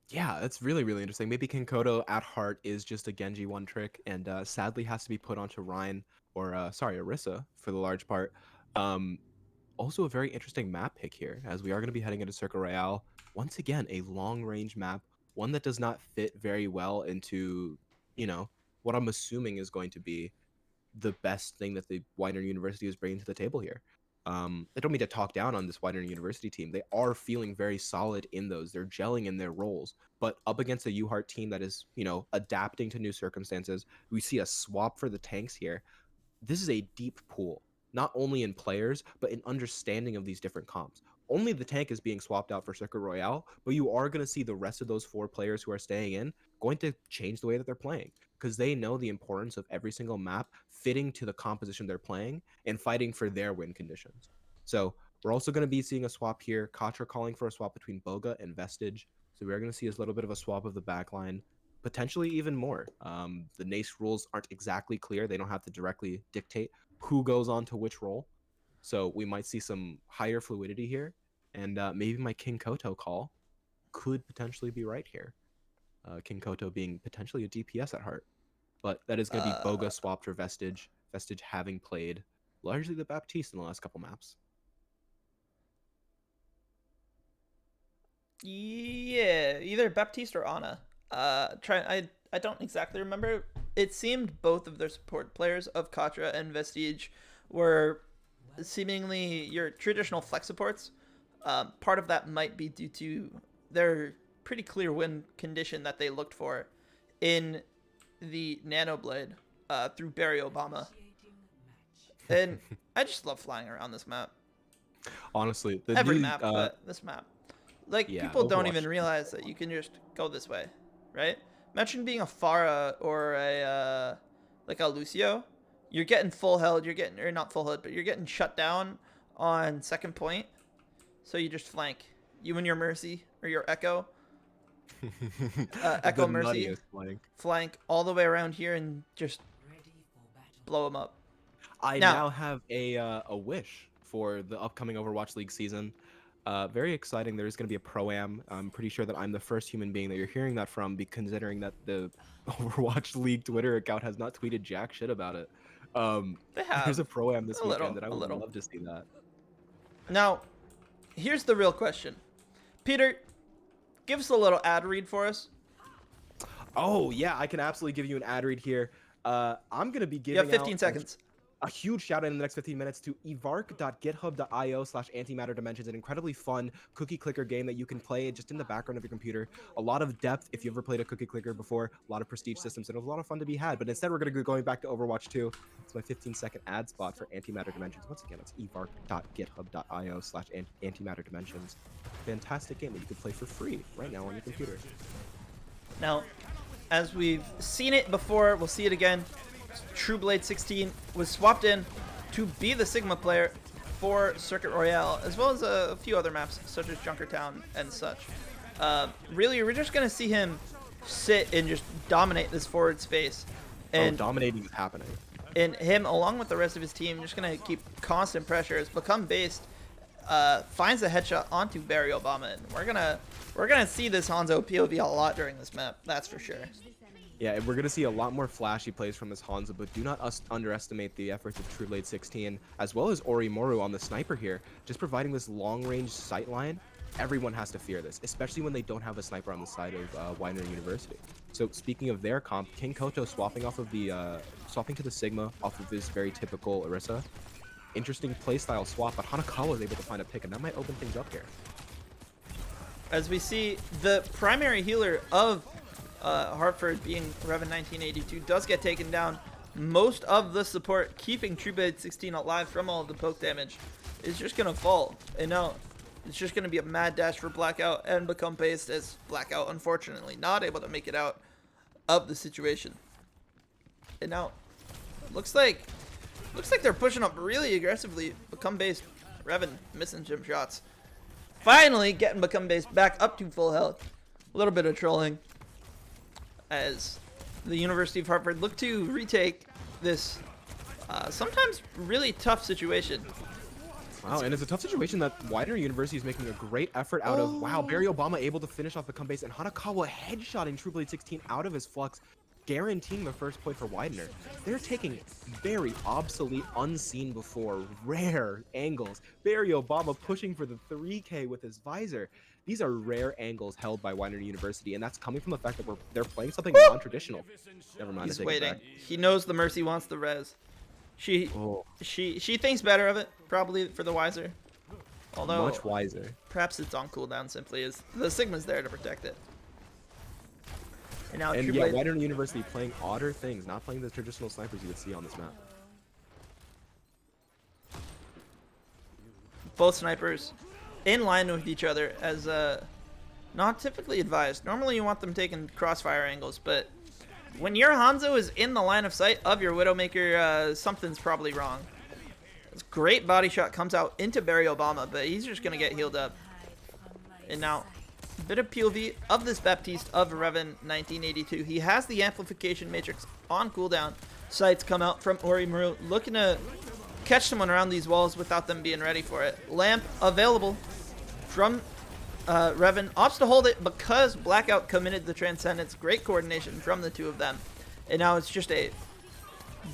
Yeah, that's really, really interesting. Maybe King Kodo at heart is just a Genji one trick, and sadly has to be put onto Rhine, or Orisa for the large part. Also a very interesting map pick here, as we are going to be heading into Circle Royale. Once again, a long range map, one that does not fit very well into, you know, what I'm assuming is going to be the best thing that the Widener University is bringing to the table here. I don't mean to talk down on this Widener University team. They are feeling very solid in those. They're gelling in their roles. But up against a UHeart team that is, you know, adapting to new circumstances, we see a swap for the tanks here. This is a deep pool, not only in players, but in understanding of these different comps. Only the tank is being swapped out for Circuit Royale, but you are going to see the rest of those 4 players who are staying in going to change the way that they're playing, because they know the importance of every single map fitting to the composition they're playing and fighting for their win conditions. So we're also going to be seeing a swap here. Katra calling for a swap between Boga and Vestige. So we are going to see a little bit of a swap of the backline, potentially even more. The NACE rules aren't exactly clear. They don't have to directly dictate who goes on to which role. So we might see some higher fluidity here. And maybe my King Koto call could potentially be right here. King Koto being potentially a DPS at heart. But that is going to be Boga swapped for Vestige. Vestige having played largely the Baptiste in the last couple maps. Yeah, either Baptiste or Ana. I don't exactly remember. It seemed both of their support players of Katra and Vestige were seemingly your traditional flex supports. Part of that might be due to their pretty clear win condition that they looked for in the Nano Blade through Barry Obama. And I just love flying around this map. Honestly, the Every new map, but this map. Like, yeah, people don't Overwatch. even realize that you can just go this way, right? Imagine being a Pharah or a like a Lucio. You're getting full held, or not full held, but you're getting shut down on second point. So you just flank. You and your Mercy or your Echo. Echo The Mercy. nuttiest Flank all the way around here and just blow them up. I Now- now have a wish for the upcoming Overwatch League season. Very exciting. There's going to be a pro-am. I'm pretty sure that I'm the first human being that you're hearing that from, considering that the Overwatch League Twitter account has not tweeted jack shit about it. They have. There's a pro-am this A little, weekend, and I a would little. love to see that. Now, here's the real question. Peter, give us a little ad read for us. Oh, yeah, I can absolutely give you an ad read here. I'm going to be You giving have 15 out seconds. a huge shout out in the next 15 minutes to evark.github.io/antimatterdimensions, an incredibly fun cookie clicker game that you can play just in the background of your computer. A lot of depth if you ever played a cookie clicker before, a lot of prestige systems, and a lot of fun to be had. But instead, we're going to be going back to Overwatch 2. It's my 15-second ad spot for Antimatter Dimensions. Once again, it's evark.github.io/antimatter dimensions. Fantastic game that you can play for free right now on your computer. Now, as we've seen it before, we'll see it again. True Blade 16 was swapped in to be the Sigma player for Circuit Royale, as well as a few other maps such as Junkertown and such. Really, we're just going to see him sit and just dominate this forward space. And dominating is happening. And him, along with the rest of his team, just going to keep constant pressure. As Become Based finds a headshot onto Barry Obama. And we're gonna see this Hanzo POV a lot during this map, that's for sure. Yeah, we're going to see a lot more flashy plays from this Hanzo, but do not underestimate the efforts of True Blade 16, as well as Orimoru on the sniper here, just providing this long-range sight line. Everyone has to fear this, especially when they don't have a sniper on the side of Widener University. So speaking of their comp, King Koto swapping to the Sigma off of this very typical Orisa. Interesting playstyle swap, but Hanakawa was able to find a pick, and that might open things up here. As we see, the primary healer of Hartford, being Revan 1982, does get taken down. Most of the support keeping True Blade 16 alive from all of the poke damage is just going to fall. And now it's just going to be a mad dash for Blackout and Become Based, as Blackout, unfortunately, not able to make it out of the situation. And now, looks like they're pushing up really aggressively. Become Based, Revan missing gym shots. Finally getting Become Based back up to full health. A little bit of trolling as the University of Hartford look to retake this sometimes really tough situation. Wow, and it's a tough situation that Widener University is making a great effort out of. Wow, Barry Obama able to finish off Become Base, and Hanakawa headshotting True Blade 16 out of his flux, guaranteeing the first point for Widener. They're taking very obsolete, unseen before, rare angles. Barry Obama pushing for the 3K with his visor. These are rare angles held by Widener University, and that's coming from the fact that they're playing something non-traditional. Never mind. He's waiting. He knows the Mercy wants the res. She thinks better of it, probably for the wiser. Although much wiser. Perhaps it's on cooldown simply, as the Sigma's there to protect it. And now And True yeah, Blade, Widener University playing odder things, not playing the traditional snipers you would see on this map. both snipers in line with each other, as not typically advised. Normally you want them taking crossfire angles, but when your Hanzo is in the line of sight of your Widowmaker, something's probably wrong. This great body shot comes out into Barry Obama, but he's just going to get healed up. And now, a bit of POV of this Baptiste of Revan 1982. He has the amplification matrix on cooldown. Sights come out from Orimoru, looking to catch someone around these walls without them being ready for it. Lamp available from Revan. Opts to hold it because Blackout committed the Transcendence. Great coordination from the two of them. And now it's just a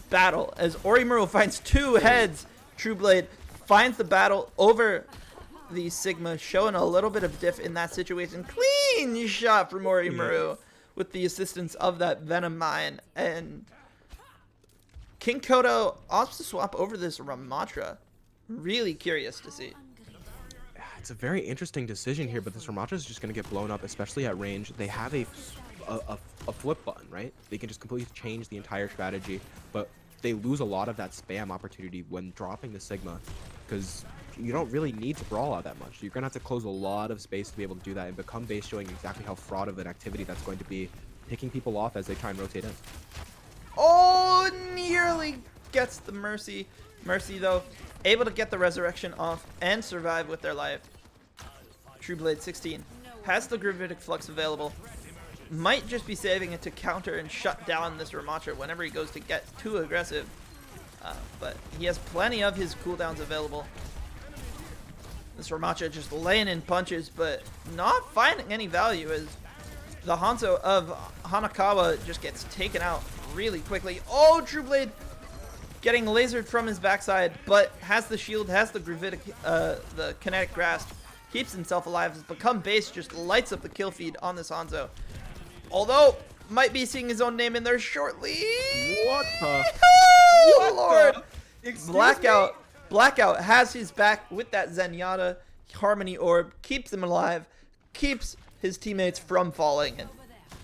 battle as Orimoru finds two heads. True Blade finds the battle over the Sigma, showing a little bit of diff in that situation. Clean shot from Orimoru with the assistance of that Venom Mine. And King Kodo opts to swap over this Ramatra. really curious to see. It's a very interesting decision here, but this Ramattra is just going to get blown up, especially at range. They have a flip button, right? They can just completely change the entire strategy, but they lose a lot of that spam opportunity when dropping the Sigma, because you don't really need to brawl out that much. You're going to have to close a lot of space to be able to do that, and Become Base showing exactly how fraud of an activity that's going to be, picking people off as they try and rotate in. Oh, nearly gets the Mercy. Mercy, though, able to get the Resurrection off and survive with their life. Trueblade 16 has the Gravitic Flux available. Might just be saving it to counter and shut down this Ramattra whenever he goes to get too aggressive. But he has plenty of his cooldowns available. This Ramattra just laying in punches, but not finding any value as the Hanzo of Hanakawa just gets taken out really quickly. Oh, Trueblade getting lasered from his backside, but has the shield, has the Gravitic, the Kinetic Grasp, keeps himself alive as Become Base just lights up the kill feed on this Hanzo. Although, might be seeing his own name in there shortly. What the? Oh, Lord! Blackout. Blackout has his back with that Zenyatta Harmony Orb, keeps him alive, keeps his teammates from falling, and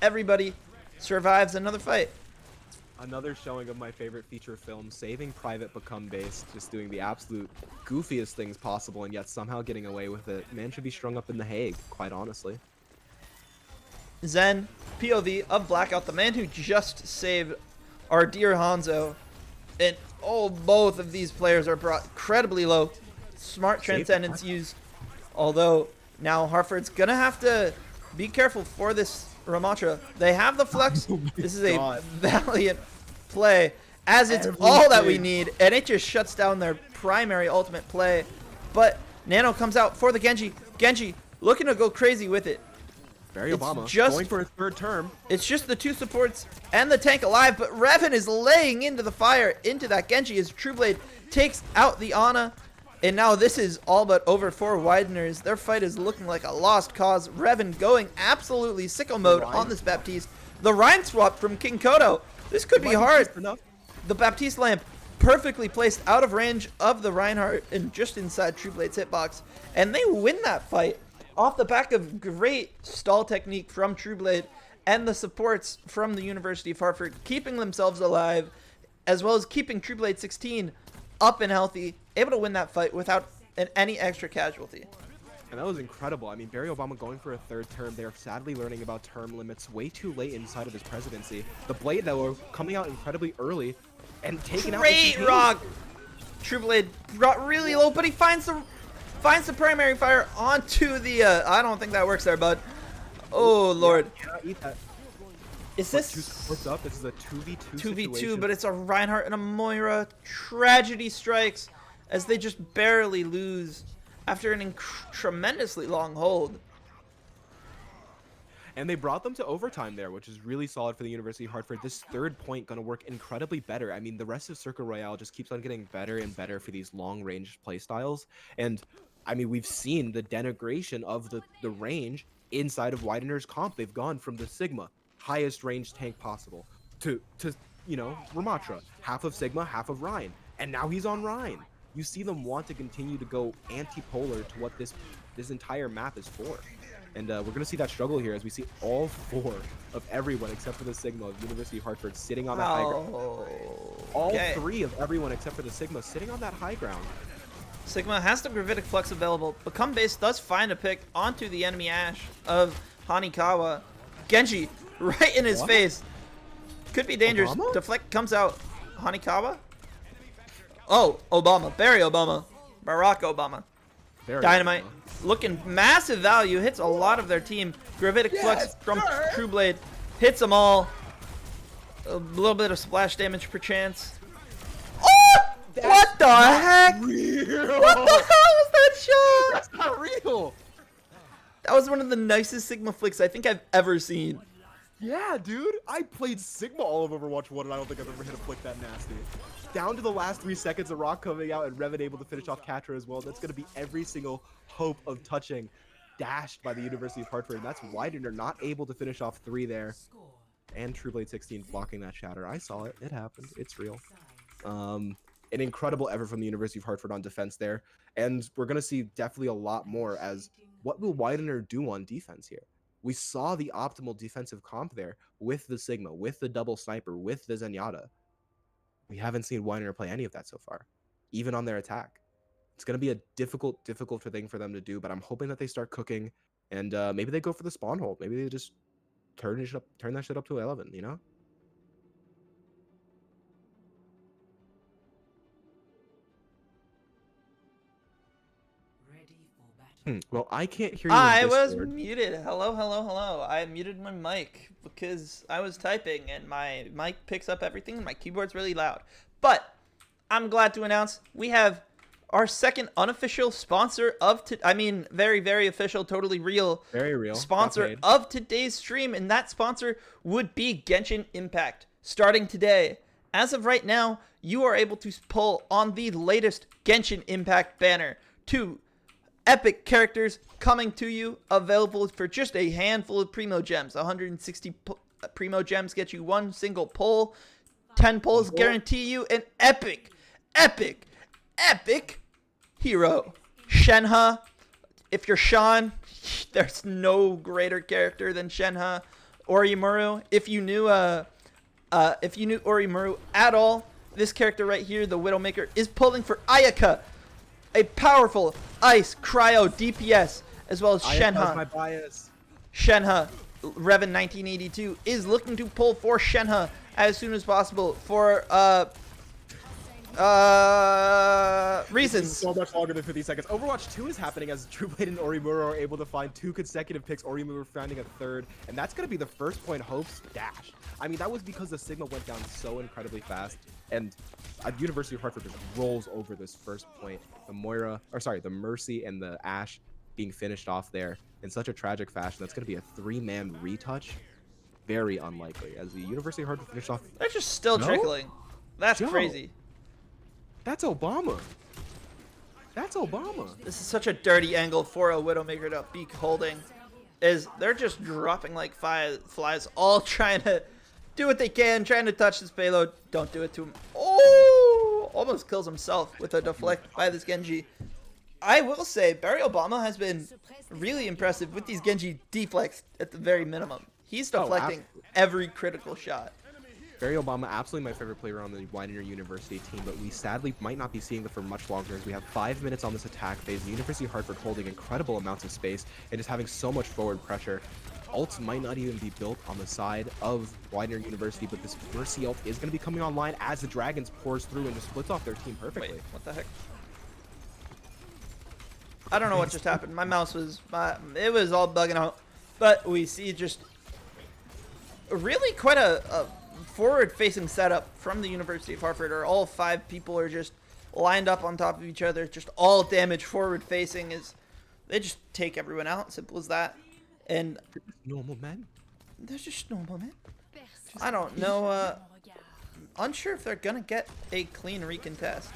everybody survives another fight. Another showing of my favorite feature film, Saving Private Become Base, just doing the absolute goofiest things possible and yet somehow getting away with it. Man should be strung up in The Hague, quite honestly. Zen, POV of Blackout, the man who just saved our dear Hanzo. And oh, both of these players are brought incredibly low. Smart Transcendence used. Although now Hartford's gonna have to be careful for this Ramattra. They have the Flux. This is a valiant play, as it's all that we need, and it just shuts down their primary ultimate play. But Nano comes out for the Genji. Genji looking to go crazy with it. Barry Obama just going for his third term. It's just the two supports and the tank alive, but Revan is laying into the fire into that Genji as Trueblade takes out the Ana. And now this is all but over for Wideners. Their fight is looking like a lost cause. Revan going absolutely sicko mode on this Baptiste. The Rhine swap from King Kodo. This could be hard. The Baptiste lamp perfectly placed out of range of the Reinhardt and just inside Trueblade's hitbox. And they win that fight off the back of great stall technique from Trueblade and the supports from the University of Hartford, keeping themselves alive, as well as keeping Trueblade 16 up and healthy, able to win that fight without any extra casualty. And that was incredible. I mean, Barry Obama going for a third term. They're sadly learning about term limits way too late inside of his presidency. The Blade, though, coming out incredibly early and taking out... Great rock! Trueblade got really low, but he finds the primary fire onto the... I don't think that works there, bud. Oh, Lord. Yeah, eat that. Is this... What's up? This is a 2v2 2v2, situation. but it's a Reinhardt and a Moira. Tragedy strikes as they just barely lose after an tremendously long hold. And they brought them to overtime there, which is really solid for the University of Hartford. This third point going to work incredibly better. I mean, the rest of Circle Royale just keeps on getting better and better for these long-range playstyles. And, I mean, we've seen the denigration of the range inside of Widener's comp. They've gone from the Sigma, highest range tank possible, to you know, Ramattra, half of Sigma, half of Rhine. And now he's on Rhine. You see them want to continue to go anti-polar to what this entire map is for. And we're going to see that struggle here as we see all four of everyone except for the Sigma of University of Hartford sitting on that high ground. All three of everyone except for the Sigma sitting on that high ground. Sigma has the Gravitic Flux available. Become Base does find a pick onto the enemy Ashe of Hanikawa. Genji right in his face. Could be dangerous. Obama? Deflect comes out. Hanikawa? Oh, Obama. Barry Obama. Barack Obama. Very Dynamite. Obama. Looking massive value. Hits a lot of their team. Gravitic Flux from Trueblade. Hits them all. A little bit of splash damage per chance. Oh! What the heck? Real. What the hell was that shot? That's not real. That was one of the nicest Sigma flicks I think I've ever seen. Yeah, dude. I played Sigma all of Overwatch 1, and I don't think I've ever hit a flick that nasty. Down to the last 3 seconds, a rock coming out, and Revan able to finish off Catra as well. That's going to be every single hope of touching dashed by the University of Hartford. And that's Widener not able to finish off 3 there. And Trueblade 16 blocking that shatter. I saw it. It happened. It's real. an incredible effort from the University of Hartford on defense there. And we're going to see definitely a lot more as what will Widener do on defense here? We saw the optimal defensive comp there with the Sigma, with the double sniper, with the Zenyatta. We haven't seen Widener play any of that so far, even on their attack. It's going to be a difficult thing for them to do, but I'm hoping that they start cooking and maybe they go for the spawn hold. Maybe they just turn that shit up to 11, you know? Well, I can't hear you. I was muted. Hello, hello, hello. I muted my mic because I was typing and my mic picks up everything and my keyboard's really loud. But I'm glad to announce we have our second unofficial sponsor of very, very official, totally real, very real sponsor of today's stream, and that sponsor would be Genshin Impact. Starting today, as of right now, you are able to pull on the latest Genshin Impact banner. 2 epic characters coming to you, available for just a handful of Primo Gems. 160 Primo Gems get you 1 single pull. 10 pulls guarantee you an epic hero. Shenhe. If you're Sean, there's no greater character than Shenhe. Orimuru. If you knew Orimuru at all, this character right here, the Widowmaker, is pulling for Ayaka, a powerful ice cryo DPS, as well as Shenhe. My bias. Shenhe, Revan 1982, is looking to pull for Shenhe as soon as possible for reasons. So much longer than 50 seconds. Overwatch 2 is happening as Trueblade and Orimuru are able to find 2 consecutive picks. Orimuru finding a 3rd, and that's going to be the first point Hope's dash. I mean, that was because the Sigma went down so incredibly fast, and University of Hartford just rolls over this first point. The Mercy and the Ashe being finished off there in such a tragic fashion. That's going to be a 3-man retouch. Very unlikely, as the University of Hartford finished off. They're just still trickling. That's crazy. That's Obama. That's Obama. This is such a dirty angle for a Widowmaker to be holding. They're just dropping like flies, all trying to do what they can, trying to touch this payload. Don't do it to him. Oh! Almost kills himself with a deflect by this Genji. I will say, Barry Obama has been really impressive with these Genji deflects at the very minimum. He's deflecting every critical shot. Barry Obama, absolutely my favorite player on the Widener University team, but we sadly might not be seeing them for much longer as we have 5 minutes on this attack phase. The University of Hartford holding incredible amounts of space and just having so much forward pressure. Ults might not even be built on the side of Widener University, but this Mercy ult is going to be coming online as the Dragons pours through and just splits off their team perfectly. Wait, what the heck? I don't know what just happened. My mouse was, it was all bugging out. But we see just really quite a forward-facing setup from the University of Hartford, or all 5 people are just lined up on top of each other. Just all damage forward-facing is they just take everyone out. Simple as that. And normal men. They're just normal men. I don't know. Unsure if they're gonna get a clean recontest.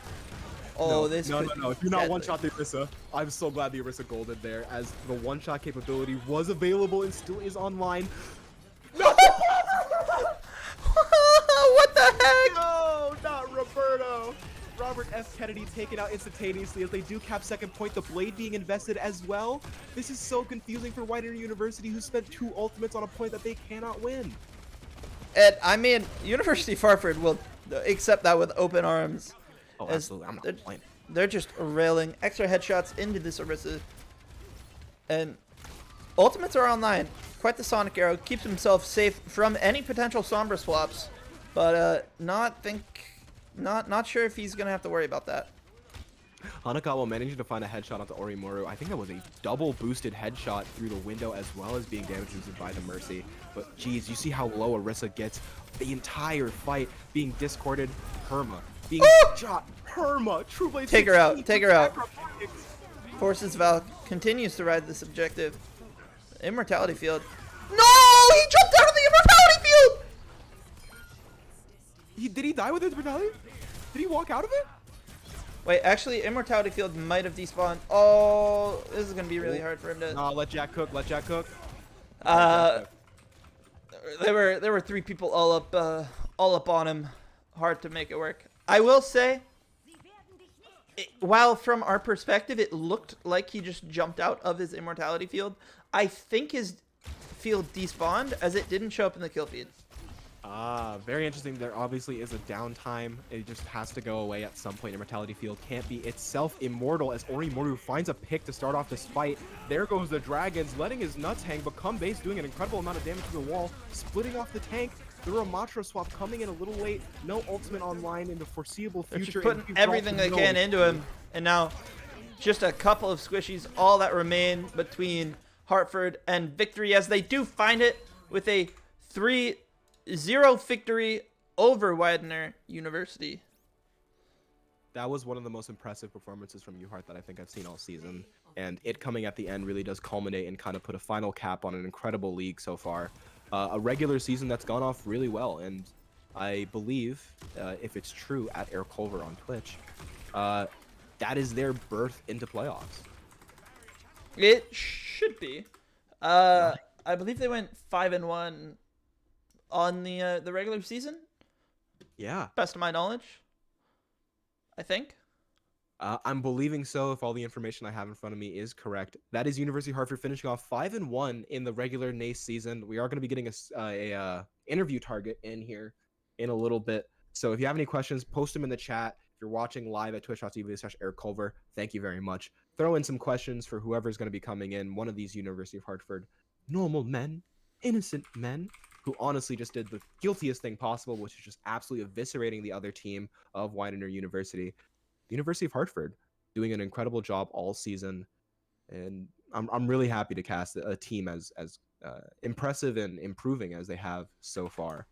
Oh, no. Do not one-shot the Orisa. I'm so glad the Orisa golded there, as the one-shot capability was available and still is online. No! What the heck? No, not Roberto. Robert F. Kennedy taken out instantaneously as they do cap second point. The Blade being invested as well. This is so confusing for Widener University, who spent 2 ultimates on a point that they cannot win. And I mean, University of Hartford will accept that with open arms. Oh, absolutely. I'm not playing. They're just railing extra headshots into this Orisa. And ultimates are online. Quite the Sonic Arrow. Keeps himself safe from any potential Sombra swaps. But not sure if he's going to have to worry about that. Hanakawa managing to find a headshot onto Orimuru. I think that was a double boosted headshot through the window as well as being damage boosted by the Mercy. But geez, you see how low Orisa gets the entire fight being discorded. Perma being shot. Perma. Trueblade. Take her out. Take her out. Forces Val continues to ride this objective. Immortality field. No! He jumped out of the immortality field! Did he die with his immortality? Did he walk out of it? Wait, actually, immortality field might have despawned. Oh, this is gonna be really hard for him to. No, let Jack cook. Let Jack cook. There were 3 people all up on him. Hard to make it work. I will say, while from our perspective it looked like he just jumped out of his immortality field, I think his field despawned as it didn't show up in the kill feed. Very interesting. There obviously is a downtime. It just has to go away at some point. Immortality Field can't be itself immortal as Orimoru finds a pick to start off this fight. There goes the Dragons, letting his nuts hang, but come base doing an incredible amount of damage to the wall, splitting off the tank. The Ramatra swap coming in a little late. No ultimate online in the foreseeable They're future. just putting everything they can into him, and now just a couple of squishies, all that remain between Hartford and victory, as they do find it with a 3-0 victory over Widener University. That was one of the most impressive performances from UHeart that I think I've seen all season. And it coming at the end really does culminate and kind of put a final cap on an incredible league so far. A regular season that's gone off really well. And I believe, if it's true, at Air Culver on Twitch, that is their birth into playoffs. It should be. I believe they went 5-1 on the regular season. Yeah. Best of my knowledge, I think. I'm believing so if all the information I have in front of me is correct. That is University of Hartford finishing off 5-1 in the regular NACE season. We are going to be getting a interview target in here in a little bit. So if you have any questions, post them in the chat. If you're watching live at twitch.tv/AirCulver, thank you very much. Throw in some questions for whoever's going to be coming in. One of these University of Hartford normal men, innocent men, who honestly just did the guiltiest thing possible, which is just absolutely eviscerating the other team of Widener University. The University of Hartford doing an incredible job all season, and I'm really happy to cast a team as impressive and improving as they have so far.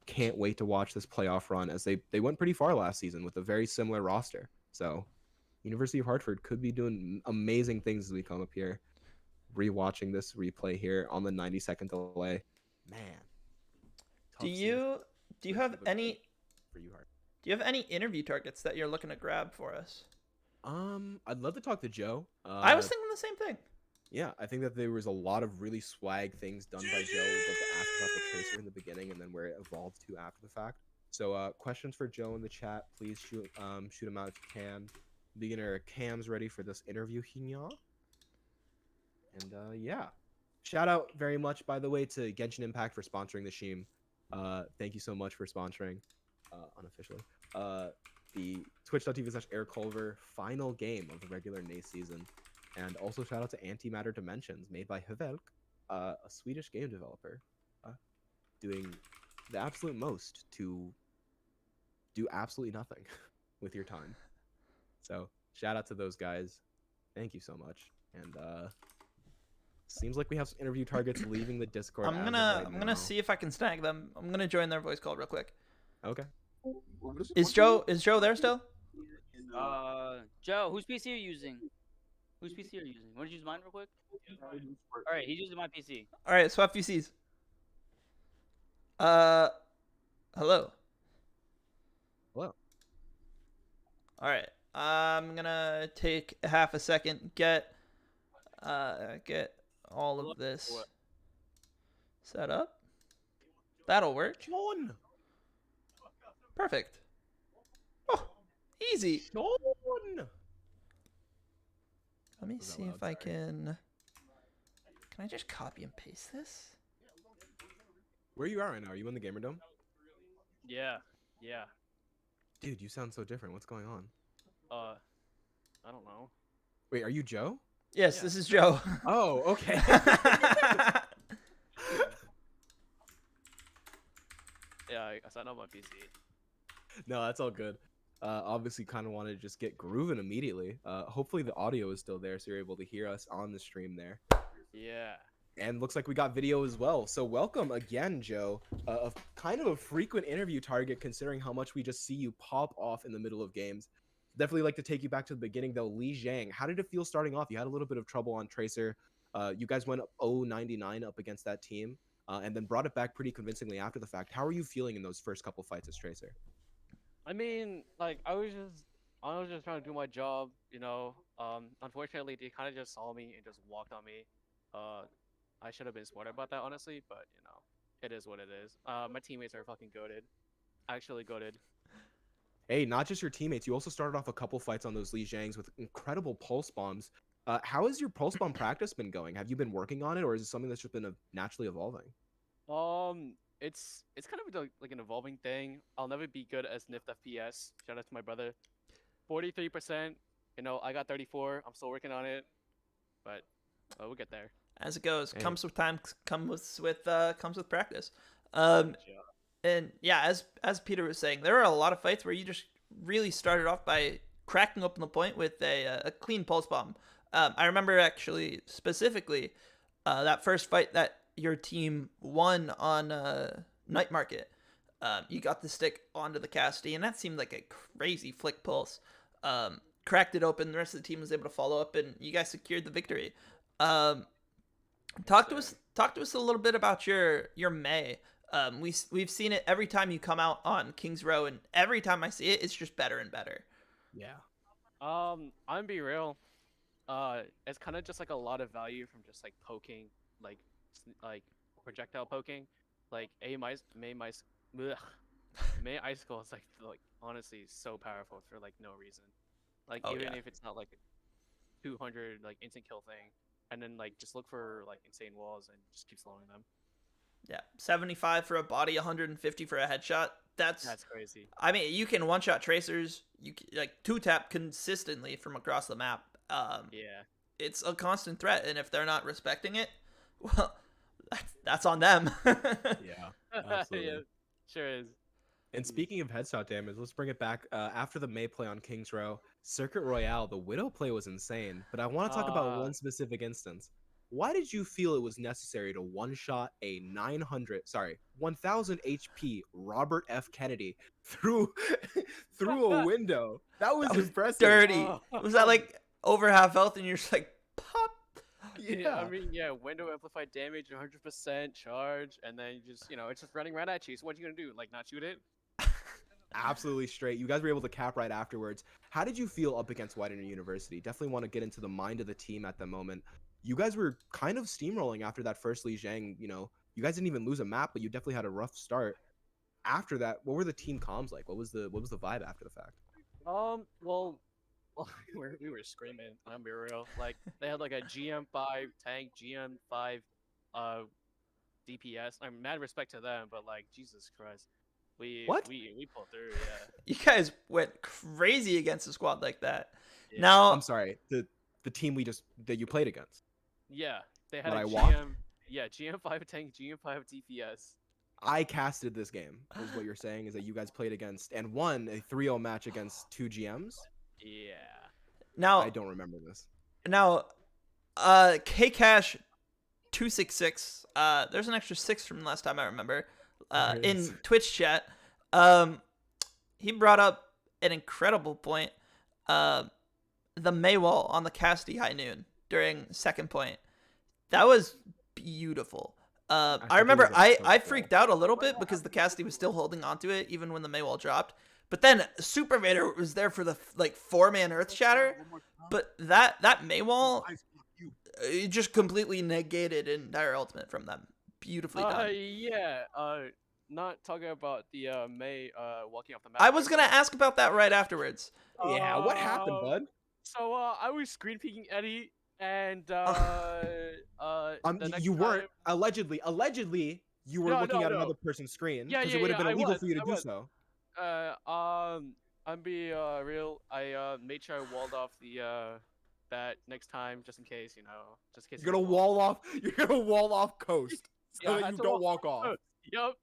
Can't wait to watch this playoff run, as they went pretty far last season with a very similar roster. So University of Hartford could be doing amazing things as we come up here. Rewatching this replay here on the 90-second delay, man. Do you have any for you, Hart? Do you have any interview targets that you're looking to grab for us? I'd love to talk to Joe. I was thinking the same thing. Yeah, I think that there was a lot of really swag things done by Joe. We'd love to ask about the Tracer in the beginning and then where it evolved to after the fact. So questions for Joe in the chat, please shoot them out if you can. Beginner Cam's ready for this interview, Hinya. And yeah. Shout out very much, by the way, to Genshin Impact for sponsoring the stream. Thank you so much for sponsoring. Unofficially, the twitch.tv/AirCulver final game of the regular NACE season. And also shout out to Antimatter Dimensions, made by Hvelk, a Swedish game developer, doing the absolute most to do absolutely nothing with your time. So shout out to those guys. Thank you so much. And seems like we have some interview targets leaving the Discord. I'm gonna see if I can snag them. I'm gonna join their voice call real quick. Okay. Is Joe there still? Joe, whose PC are you using? Whose PC are you using? Want to use mine real quick? All right, he's using my PC. All right, swap PCs. Hello. Hello. All right, I'm gonna take half a second get all of this set up. That'll work. John. Perfect. Oh, easy. John. Let me see if I can. Can I just copy and paste this? Where you are right now? Are you in the Gamer Dome? Yeah. Dude, you sound so different. What's going on? I don't know. Wait, are you Joe? Yes, Yeah. this is Joe. Oh, okay. Yeah, I signed up my PC. No, that's all good. Obviously kind of wanted to just get grooving immediately. Hopefully the audio is still there so you're able to hear us on the stream there. Yeah. And looks like we got video as well. So welcome again, Joe. Kind of a frequent interview target considering how much we just see you pop off in the middle of games. Definitely like to take you back to the beginning though. Li Zhang, how did it feel starting off? You had a little bit of trouble on Tracer. You guys went 0-99 up against that team and then brought it back pretty convincingly after the fact. How are you feeling in those first couple fights as Tracer? I mean, like I was just trying to do my job, you know. Unfortunately, they kind of just saw me and just walked on me. I should have been smarter about that, honestly, but you know, it is what it is. My teammates are fucking goated, actually goated. Hey, not just your teammates. You also started off a couple fights on those Li Jiangs with incredible pulse bombs. How has your pulse bomb practice been going? Have you been working on it, or is it something that's just been naturally evolving? It's kind of like an evolving thing. I'll never be good as NIFT FPS. Shout out to my brother. 43%. You know, I got 34. I'm still working on it, but we'll get there. As it goes, Hey. comes with time, comes with practice. Yeah. And yeah, as Peter was saying, there are a lot of fights where you just really started off by cracking open the point with a clean pulse bomb. I remember actually specifically that first fight that your team won on Night Market. You got the stick onto the Cassidy, and that seemed like a crazy flick pulse. Cracked it open. The rest of the team was able to follow up, and you guys secured the victory. Talk to us a little bit about your May. We've seen it every time you come out on Kings Row, and every time I see it, it's just better and better. Yeah. I'm gonna be real. It's kind of just like a lot of value from just like poking, like projectile poking, like May icicle is like honestly so powerful for like no reason. Like Oh, even yeah. if it's not like a 200 like instant kill thing, and then like just look for like insane walls and just keep slowing them. Yeah, 75 for a body, 150 for a headshot. That's crazy. I mean, you can one shot tracers. Like two tap consistently from across the map. Yeah. It's a constant threat, and if they're not respecting it, well, that's on them. Yeah. Absolutely. Yeah, sure is. And speaking of headshot damage, let's bring it back. After the May play on Kings Row, Circuit Royale, the Widow play was insane. But I want to talk about one specific instance. Why did you feel it was necessary to one-shot a 1000 HP Robert F. Kennedy through through a window? That was That was impressive. dirty. Was that like over half health, and you're just like pop? Yeah, I mean, yeah, window amplified damage, 100% charge, and then you just, it's just running right at you. So what you gonna do? Like, not shoot it? Absolutely straight. You guys were able to cap right afterwards. How did you feel up against Widener University? Definitely want to get into the mind of the team at the moment. You guys were kind of steamrolling after that first Li Jiang. You guys didn't even lose a map, but you definitely had a rough start. After that, what were the team comms like? What was the vibe after the fact? Well, we were screaming. I'm be real. Like they had like a GM5 tank, GM5, DPS. I'm mad respect to them, but like Jesus Christ, we pulled through. Yeah. You guys went crazy against a squad like that. Yeah. Now, I'm sorry, the team that you played against. Yeah, they had What a I GM. watched? Yeah, GM5 tank, GM5 DPS. I casted this game. Is what you're saying? Is that you guys played against and won a 3-0 match against two GMs? Yeah. now, I don't remember this. now, K Cash 266. There's an extra 6 from last time I remember. There it In is. Twitch chat, he brought up an incredible point. The Maywall on the Cassidy High Noon during second point. That was beautiful. I think it remember was a I close freaked out a little bit because the Cassidy was still holding onto it even when the Maywall dropped. But then Super Vader was there for the like 4-man Earth Shatter. But that Maywall, it just completely negated an entire ultimate from them. Beautifully done. Yeah. Not talking about the May walking off the map. I was gonna ask about that right afterwards. Yeah, what happened, bud? So I was screen peeking Eddie, and the next You weren't time- allegedly you were No, looking no, at no. another person's screen Yeah, because yeah, it would have yeah, been I illegal was, for you to I do was. so. I'm be real. I made sure I walled off the that next time just in case, just in case. You're gonna wall off coast so Yeah, I that had you to don't walk walk off. Yup.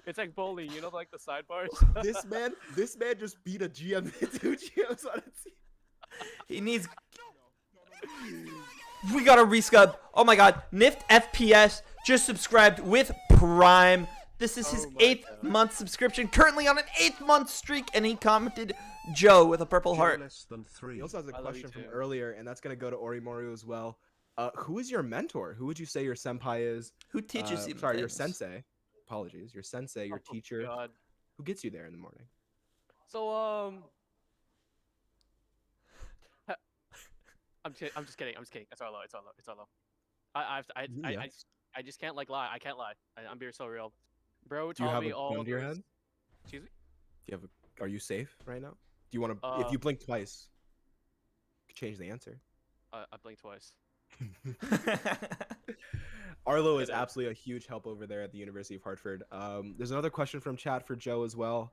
It's like bowling, like the sidebars. This man just beat a GM two GMs on a team. He needs. We got a rescub. Oh my god. NIFT FPS just subscribed with Prime. This is his Oh my 8th God. month subscription. Currently on an 8th month streak. And he commented Joe with a purple heart. Less than He 3. also has a I love you question from too. earlier, and that's gonna go to Orimoru as well. Who is your mentor? Who would you say your senpai is? Who teaches you Sorry, your things? sensei. Apologies, your sensei, your Oh, teacher. God. Who gets you there in the morning? So I'm just kidding. It's all low. I just can't lie. I can't lie. I'm being so real. Bro Do you taught have me a all gun to your those- head? Excuse me? Do you have a Are you safe right now? Do you want to? If Uh, you blink twice, you could change the answer. I blinked twice. Arlo is It is. absolutely a huge help over there at the University of Hartford. There's another question from chat for Joe as well,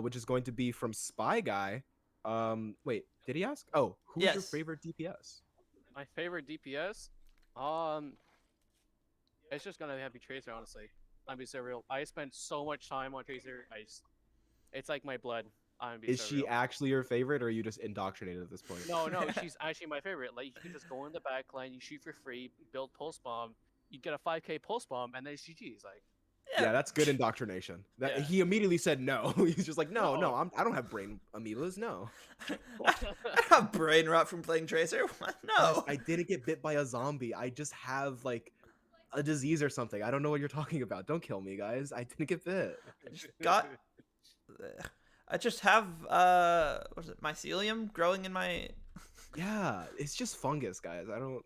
which is going to be from Spy Guy. Wait, did he ask? Oh, who's your Yes. favorite DPS? My favorite DPS, um, it's just gonna have to be Tracer, honestly. I'm be so real. I spent so much time on Tracer. It's like my blood. I'm be Is so she real. actually your favorite, or are you just indoctrinated at this point? No, no, she's actually my favorite. Like you can just go in the back line, you shoot for free, build pulse bomb, you get a 5k pulse bomb, and then it's GG's. Like, Yeah, that's good indoctrination. That Yeah. he immediately said no. He's just like, no, No. I don't have brain amoebas. No, I have brain rot from playing Tracer. What? No. I didn't get bit by a zombie. I just have like a disease or something. I don't know what you're talking about. Don't kill me, guys. I didn't get bit. Got. I just have what is it? Mycelium growing in my. Yeah, it's just fungus, guys. I don't.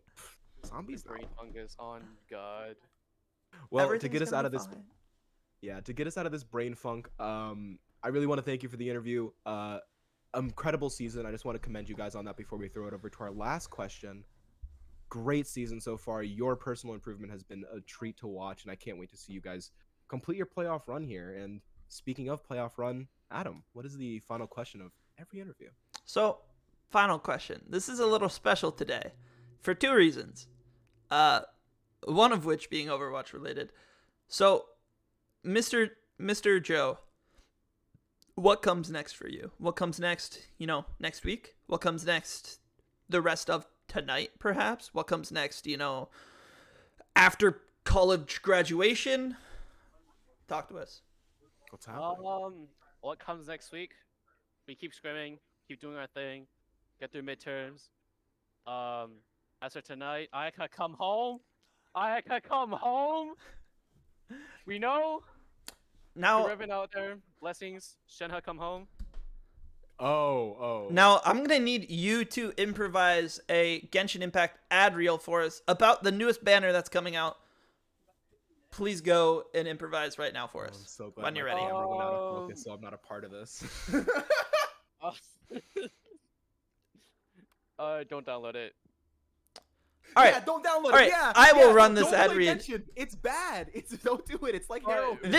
Zombies. brain No. fungus on God. Well, to Everything's get us gonna out be of this, fine. yeah, to get us out of this brain funk, I really want to thank you for the interview. Incredible season. I just want to commend you guys on that before we throw it over to our last question. Great season so far. Your personal improvement has been a treat to watch, and I can't wait to see you guys complete your playoff run here. And speaking of playoff run, Adam, what is the final question of every interview? So, final question. This is a little special today, for two reasons. One of which being Overwatch related. So, Mr. Joe, what comes next for you? What comes next, next week? What comes next the rest of tonight, perhaps? What comes next, after college graduation? Talk to us. What's happening? What comes next week? We keep scrimming, keep doing our thing, get through midterms. As for tonight, I can come home. I can come home. We know. Now, Revan out there. Blessings. Shenhe come home. Oh. Now, I'm going to need you to improvise a Genshin Impact ad reel for us about the newest banner that's coming out. Please go and improvise right now for I'm us. so glad When my you're ready. camera went out of focus, so I'm not a part of this. Don't download it. All right. Yeah, don't download All right, it. Yeah, I will yeah, run this don't ad play read. Genshin. It's bad. Don't do it. It's like All right. heroin.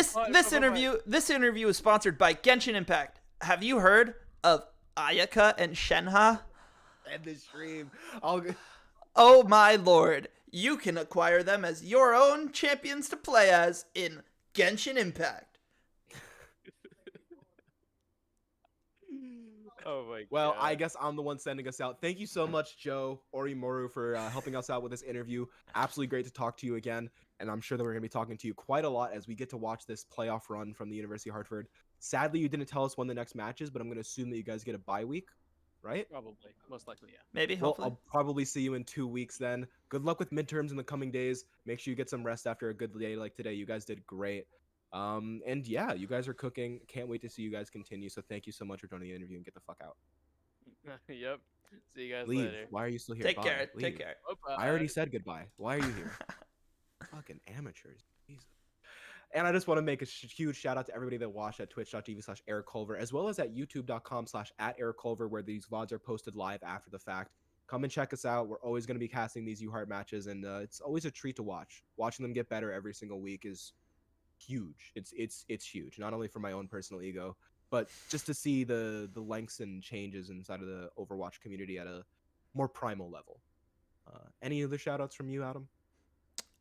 This interview is sponsored by Genshin Impact. Have you heard of Ayaka and Shenhe? End the stream. I'll. Oh my lord. You can acquire them as your own champions to play as in Genshin Impact. Oh my Well, God. I guess I'm the one sending us out. Thank you so much, Joe Orimoru, for helping us out with this interview. Absolutely great to talk to you again. And I'm sure that we're going to be talking to you quite a lot as we get to watch this playoff run from the University of Hartford. Sadly, you didn't tell us when the next match is, but I'm going to assume that you guys get a bye week, right? Probably. Most likely, yeah. Maybe, Well, hopefully. I'll probably see you in 2 weeks then. Good luck with midterms in the coming days. Make sure you get some rest after a good day like today. You guys did great. And yeah, you guys are cooking. Can't wait to see you guys continue. So thank you so much for joining the interview and get the fuck out. Yep. See you guys Leave. later. Why are you still here? Take Bye. care. Leave. Take care. I already said goodbye. Why are you here? Fucking amateurs. Jesus. And I just want to make a huge shout out to everybody that watched at twitch.tv/EricCulver, as well as at youtube.com/@EricCulver, where these VODs are posted live after the fact. Come and check us out. We're always going to be casting these UHeart matches, and it's always a treat to watch. Watching them get better every single week is huge. It's huge, not only for my own personal ego, but just to see the lengths and changes inside of the Overwatch community at a more primal level. Any other shout outs from you, Adam?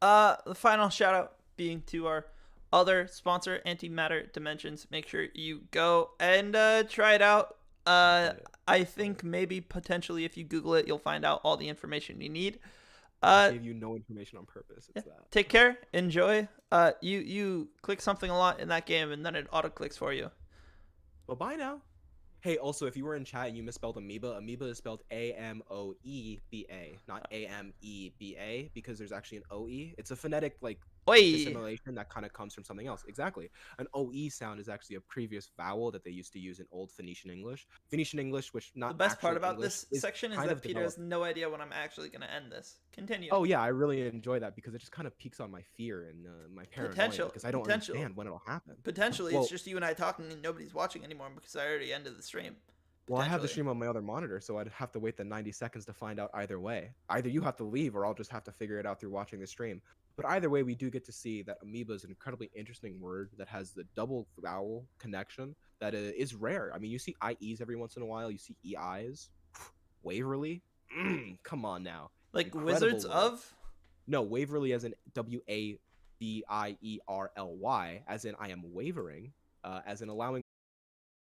The final shout out being to our other sponsor, Antimatter Dimensions. Make sure you go and try it out. I think maybe potentially if you Google it, you'll find out all the information you need. I gave you no information on purpose. It's that. Take care. Enjoy. You click something a lot in that game, and then it auto clicks for you. Well, bye now. Hey, also, if you were in chat and you misspelled amoeba, amoeba is spelled Amoeba, not Ameba, because there's actually an OE. It's a phonetic, like, Oi. dissimilation that kind of comes from something else. Exactly. An OE sound is actually a previous vowel that they used to use in Old Phoenician English. Phoenician English, which The not best part actual about English, this is section is kind of that Peter has developed. no idea when I'm actually going to end this. Continue. Oh yeah, I really enjoy that because it just kind of piques on my fear and my paranoia because I don't Potential. understand when it'll happen. Potentially, it's Well, just you and I talking and nobody's watching anymore because I already ended the stream. Well, I have the Potentially. stream on my other monitor, so I'd have to wait the 90 seconds to find out either way. Either you have to leave, or I'll just have to figure it out through watching the stream. But either way, we do get to see that amoeba is an incredibly interesting word that has the double vowel connection that is rare. I mean, you see IEs every once in a while, you see EIs. Waverly? Come on now. Like Wizards Incredible word. of? No, Waverly as in WAVIERLY, as in I am wavering, as in allowing